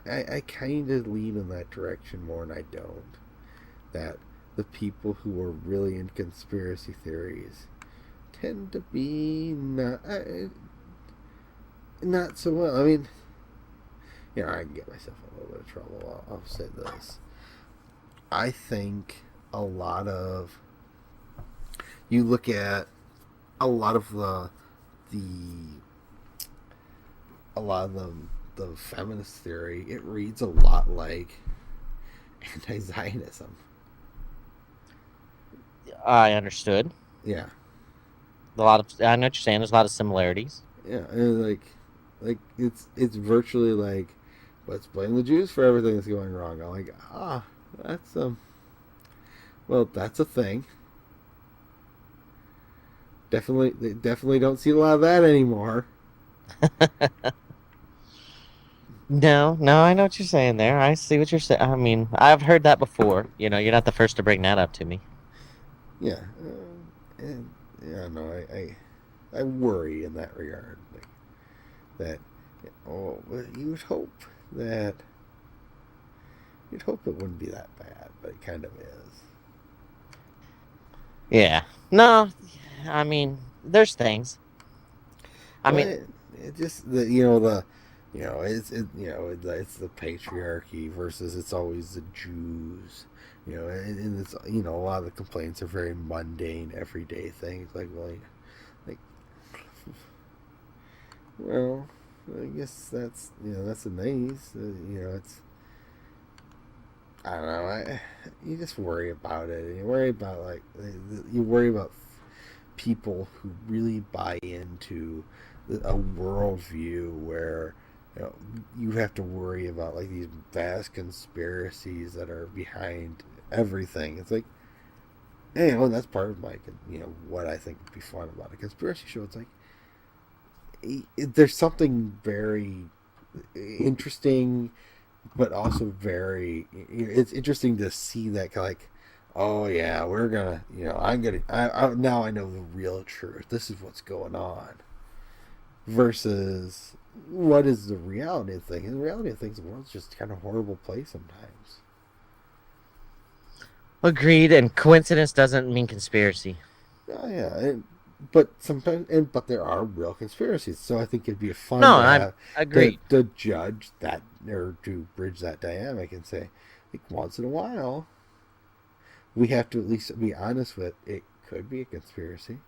I kind of lean in that direction more than I don't. That the people who are really in conspiracy theories tend to be not so well. I mean, I can get myself in a little bit of trouble. I'll say this. I think a lot of you look at a lot of the a lot of the feminist theory. It reads a lot like anti-Zionism. I understood. Yeah, I know what you're saying. There's a lot of similarities. yeah, and it's virtually like, let's blame the Jews for everything that's going wrong. I'm like, that's well, that's a thing. Definitely don't see a lot of that anymore. No, no, I know what you're saying there. I see what you're saying. I mean, I've heard that before. You're not the first to bring that up to me. Yeah, and yeah, no, I worry in that regard. Like, that, but that you'd hope it wouldn't be that bad, but it kind of is. Yeah. No, I mean, there's things. I Well, mean, it just it's the patriarchy versus it's always the Jews. And it's a lot of the complaints are very mundane, everyday things like, well, I guess that's a nice. It's, I don't know. You just worry about it. And you worry about people who really buy into a worldview where you have to worry about like these vast conspiracies that are behind everything. It's like, and that's part of my what I think would be fun about a conspiracy show. It's like there's something very interesting, but also very. It's interesting to see that like, oh yeah, we're gonna, now I know the real truth. This is what's going on. Versus what is the reality of things? And the reality of things, the world's just kind of a horrible place sometimes. agreed. And coincidence doesn't mean conspiracy. Oh yeah, but sometimes, but there are real conspiracies. So I think it'd be fun No, to I'm have agreed. to judge that or to bridge that dynamic and say, like, once in a while, we have to at least be honest with it. Could be a conspiracy.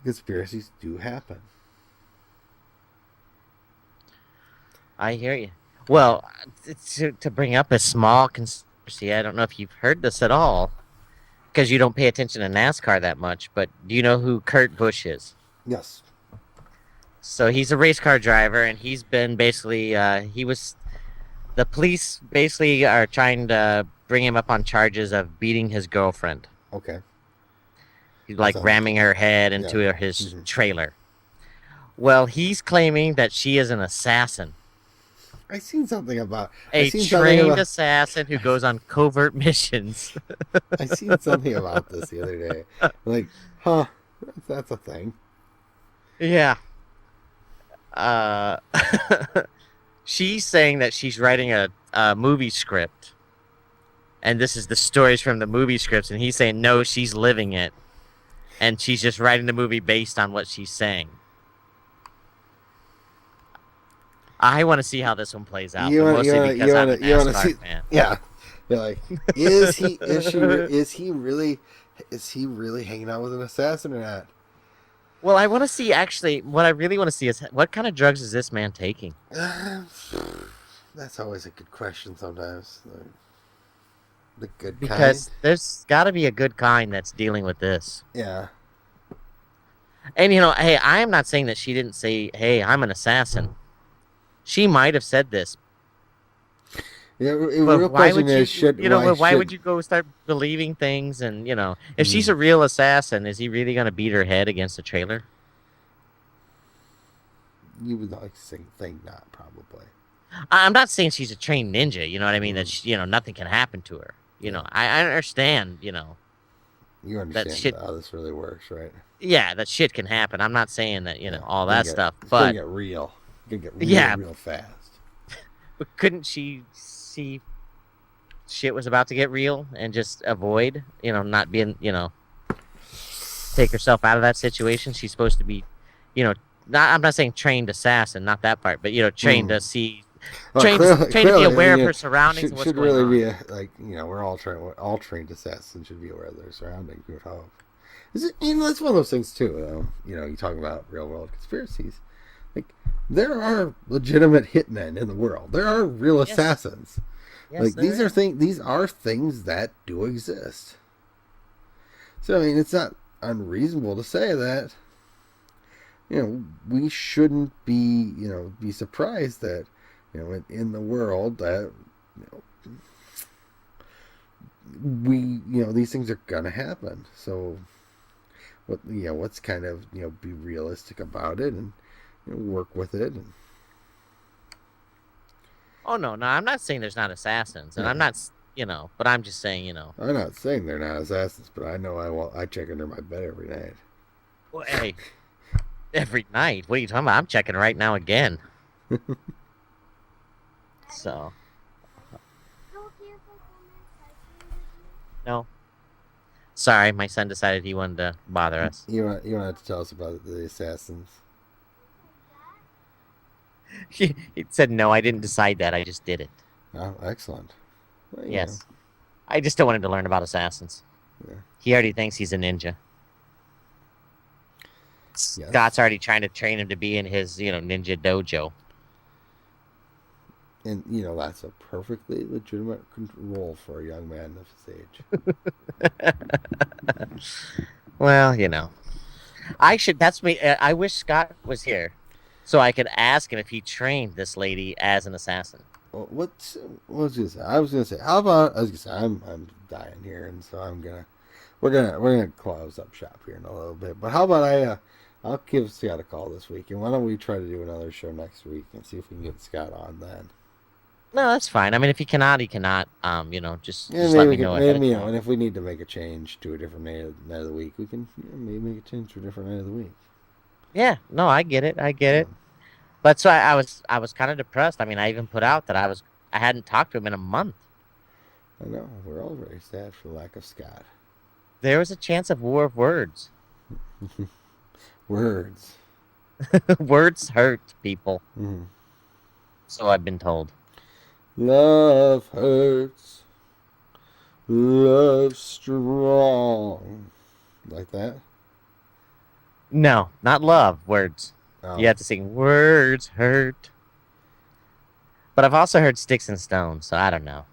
Conspiracies do happen. I hear you. Well, to bring up a small conspiracy, I don't know if you've heard this at all, because you don't pay attention to NASCAR that much, but do you know who Kurt Busch is? Yes. So he's a race car driver, and he's been basically, the police basically are trying to bring him up on charges of beating his girlfriend. Okay. He's That like sounds. ramming her head Yeah. into his Mm-hmm. trailer. Well, he's claiming that she is an assassin. I seen something about. I A seen something trained about. assassin who goes on covert missions. I seen something about this the other day. Like, huh? That's a thing. Yeah. Uh, she's saying that she's writing a movie script, and this is the stories from the movie scripts, and he's saying no, she's living it, and she's just writing the movie based on what she's saying. I want to see how this one plays out, but mostly because I'm a NASCAR see? fan. Yeah. You're like, is he? Is he really hanging out with an assassin or not? Well, I want to see actually. What I really want to see is what kind of drugs is this man taking? That's always a good question. Sometimes the good Because kind. there's got to be a good kind that's dealing with this. Yeah. And hey, I am not saying that she didn't say, "Hey, I'm an assassin." She might have said this, Yeah. The but real why question would you? is, should Why would you go start believing things? And if she's a real assassin, is he really gonna beat her head against a trailer? you would like to think not probably. I'm not saying she's a trained ninja. You know what I mean? That nothing can happen to her. Yeah. I understand. You That understand shit. how this really works, right? Yeah, that shit can happen. I'm not saying that all It's that stuff, It's gonna but get real. It's gonna get real, yeah, real fast. but couldn't she see shit was about to get real and just avoid, not being, take herself out of that situation? She's supposed to be, I'm not saying trained assassin, not that part, but trained to see, Well, trained to be aware of her surroundings and what's should going really on. be we're all trained assassins should be aware of their surroundings. You would hope. Is it? That's one of those things too. You talk about real world conspiracies. Like there are legitimate hitmen in the world. There are real assassins. Yes, Like these are things that do exist. So it's not unreasonable to say that we shouldn't be surprised that in the world that we these things are gonna happen. So what's kind of be realistic about it and work with it. And, Oh no, I'm not saying there's not assassins, and I'm not, but I'm just saying, I'm not saying they're not assassins, but I know I check under my bed every night. well, hey, every night. What are you talking about? I'm checking right now again. So no, sorry, my son decided he wanted to bother us. You want to tell us about the assassins? He said no. I didn't decide that. I just did it. Oh, excellent. Well, Yes, I just don't want him to learn about assassins. Yeah. He already thinks he's a ninja. Yes. Scott's already trying to train him to be in his, ninja dojo. And that's a perfectly legitimate role for a young man of his age. Well, I should. That's me. I wish Scott was here, so I could ask him if he trained this lady as an assassin. Well, what was I gonna say? I was gonna say, how about? I was gonna say, I'm dying here, and so we're gonna close up shop here in a little bit. But how about I'll give Scott a call this week, and why don't we try to do another show next week and see if we can get Scott on then. No, that's fine. I mean, if he cannot, he cannot. Just Maybe let we me know. can, maybe, and if we need to make a change to a different night of the week, we can maybe make a change to a different night of the week. Yeah, no, I get it. That's why I was kind of depressed. I mean, I even put out that I hadn't talked to him in a month. I know we're all very sad for the lack of Scott. There was a chance of war of words. Words. Words hurt people. Mm-hmm. So I've been told. Love hurts. Love strong. Like that? No, not love. Words. Oh. You have to sing words hurt. But I've also heard sticks and stones, so I don't know.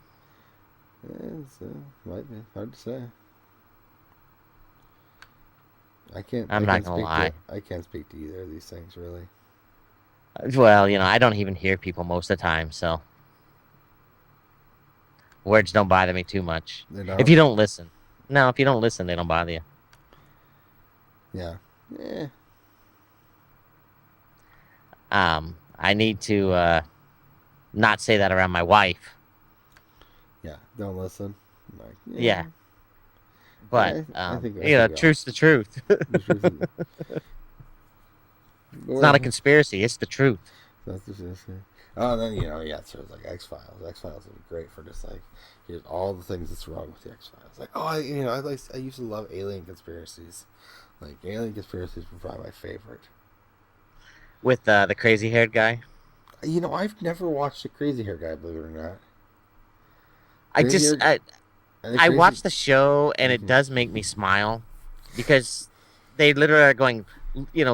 Yeah, might be hard to say. I can't. I'm not gonna lie. I can't speak to either of these things really. Well, I don't even hear people most of the time, so words don't bother me too much. They don't? If you don't listen. No, if you don't listen, they don't bother you. Yeah. Yeah. I need to not say that around my wife. Yeah. Don't listen. Like, Yeah. But I think truth's the truth. It's not a conspiracy. It's the truth. Oh, then shows like X-Files. X-Files would be great for just like here's all the things that's wrong with the X-Files. Like, I used to love alien conspiracies. Like alien conspiracies were probably my favorite. With the crazy haired guy. I've never watched the crazy hair guy, believe it or not. I watch the show and it does make me smile because they literally are going,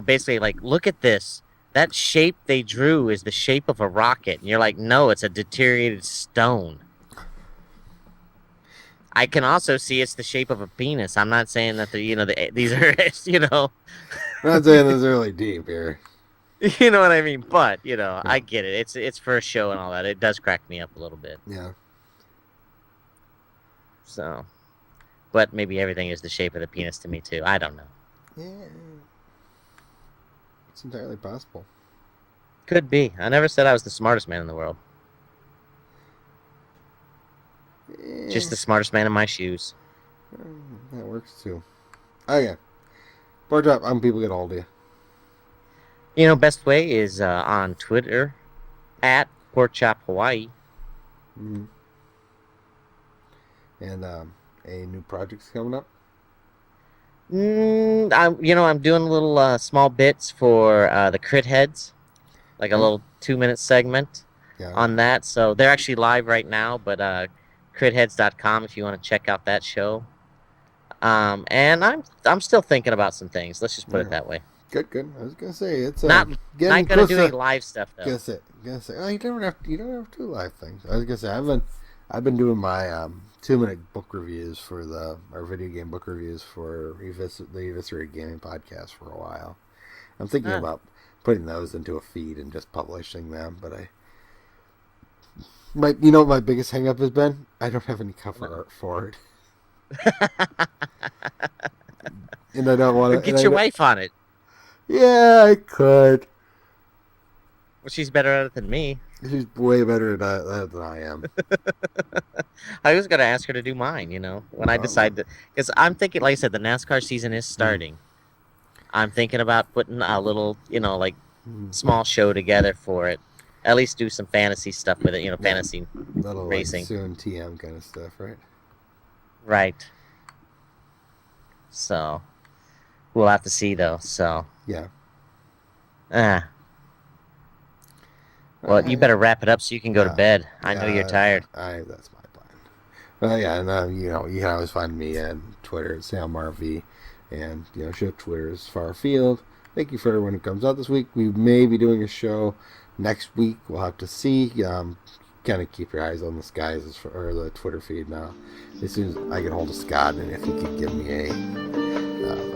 basically like, look at this. That shape they drew is the shape of a rocket. And you're like, no, it's a deteriorated stone. I can also see it's the shape of a penis. I'm not saying that these are, I'm not saying this really deep here. You know what I mean? But, I get it. It's for a show and all that. It does crack me up a little bit. Yeah. So, but maybe everything is the shape of the penis to me too. I don't know. Yeah. It's entirely possible. Could be. I never said I was the smartest man in the world. Yeah. Just the smartest man in my shoes. That works too. Oh yeah. Porkchop, how can people get a hold of you? Best way is on Twitter at Porkchop Hawaii. Mm-hmm. And any new projects coming up? I'm doing little small bits for the Crit Heads, like a little 2-minute segment on that. So they're actually live right now, but critheads.com if you want to check out that show. And I'm still thinking about some things. Let's just put it that way. Good. I was gonna say it's not gonna do any live stuff though. Gonna say, you don't have to do live things. I was gonna say I've been doing my 2-minute book reviews for our video game book reviews for the Eviscerated Gaming podcast for a while. I'm thinking about putting those into a feed and just publishing them, but what my biggest hang up has been? I don't have any cover art for it. And I don't want to get your wife on it. Yeah, I could. Well, she's better at it than me. She's way better at that than I am. I was going to ask her to do mine, when I decide to. Because I'm thinking, like I said, the NASCAR season is starting. I'm thinking about putting a little, small show together for it. At least do some fantasy stuff with it, fantasy little, racing. Like soon TM kind of stuff, right? Right. So, we'll have to see, though, so. Yeah. Well, you better wrap it up so you can go to bed. I know you're tired. That's my plan. Well, yeah, and you can always find me on Twitter at SayomaraV, and show Twitter is Afield. Thank you for everyone who comes out this week. We may be doing a show next week. We'll have to see. Kind of keep your eyes on the skies or the Twitter feed now. As soon as I get hold of Scott, and if he could give me a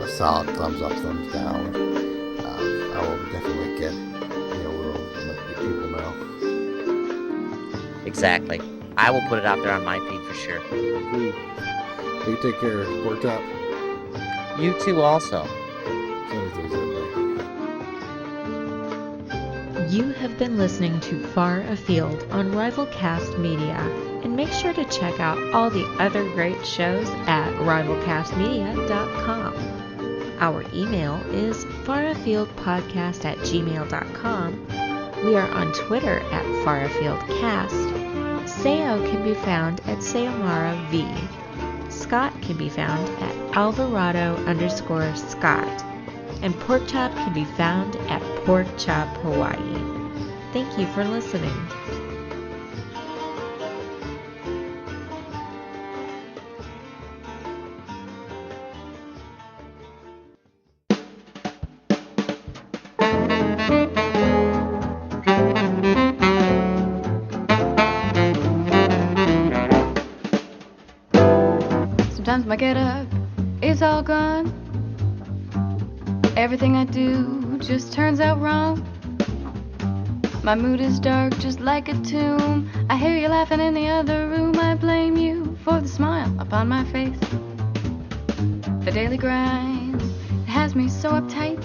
solid thumbs up, thumbs down, I will definitely get. People know. Exactly. I will put it out there on my feed for sure. You take care, Porkchop. You too, also. You have been listening to Far Afield on RivalCast Media, and make sure to check out all the other great shows at RivalCastMedia.com. Our email is farafieldpodcast@gmail.com. We are on Twitter at FarAfieldCast. Sayo can be found at Sayomara V. Scott can be found at Alvarado_Scott. And Porkchop can be found at Porkchop Hawaii. Thank you for listening. Sometimes my get up is all gone. Everything I do just turns out wrong. My mood is dark just like a tomb. I hear you laughing in the other room. I blame you for the smile upon my face. The daily grind, it has me so uptight.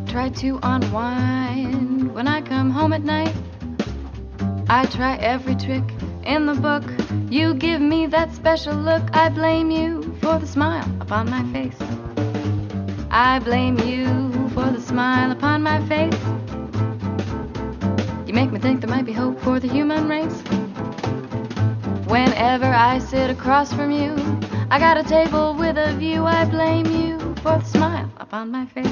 Try to unwind when I come home at night. I try every trick in the book. You give me that special look. I blame you for the smile upon my face. I blame you for the smile upon my face. You make me think there might be hope for the human race. Whenever I sit across from you, I got a table with a view. I blame you for the smile upon my face.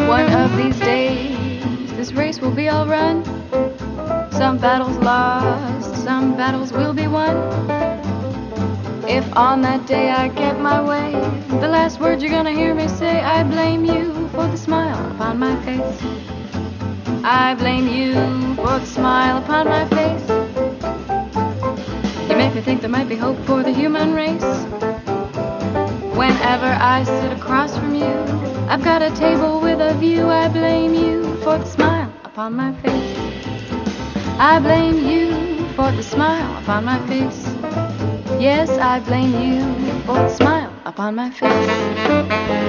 One of these days, this race will be all run. Some battles lost, some battles will be won. If on that day I get my way, the last words you're gonna hear me say, I blame you for the smile upon my face. I blame you for the smile upon my face. You make me think there might be hope for the human race. Whenever I sit across from you, I've got a table with a view. I blame you for the smile upon my face. I blame you for the smile upon my face. Yes, I blame you for the smile upon my face.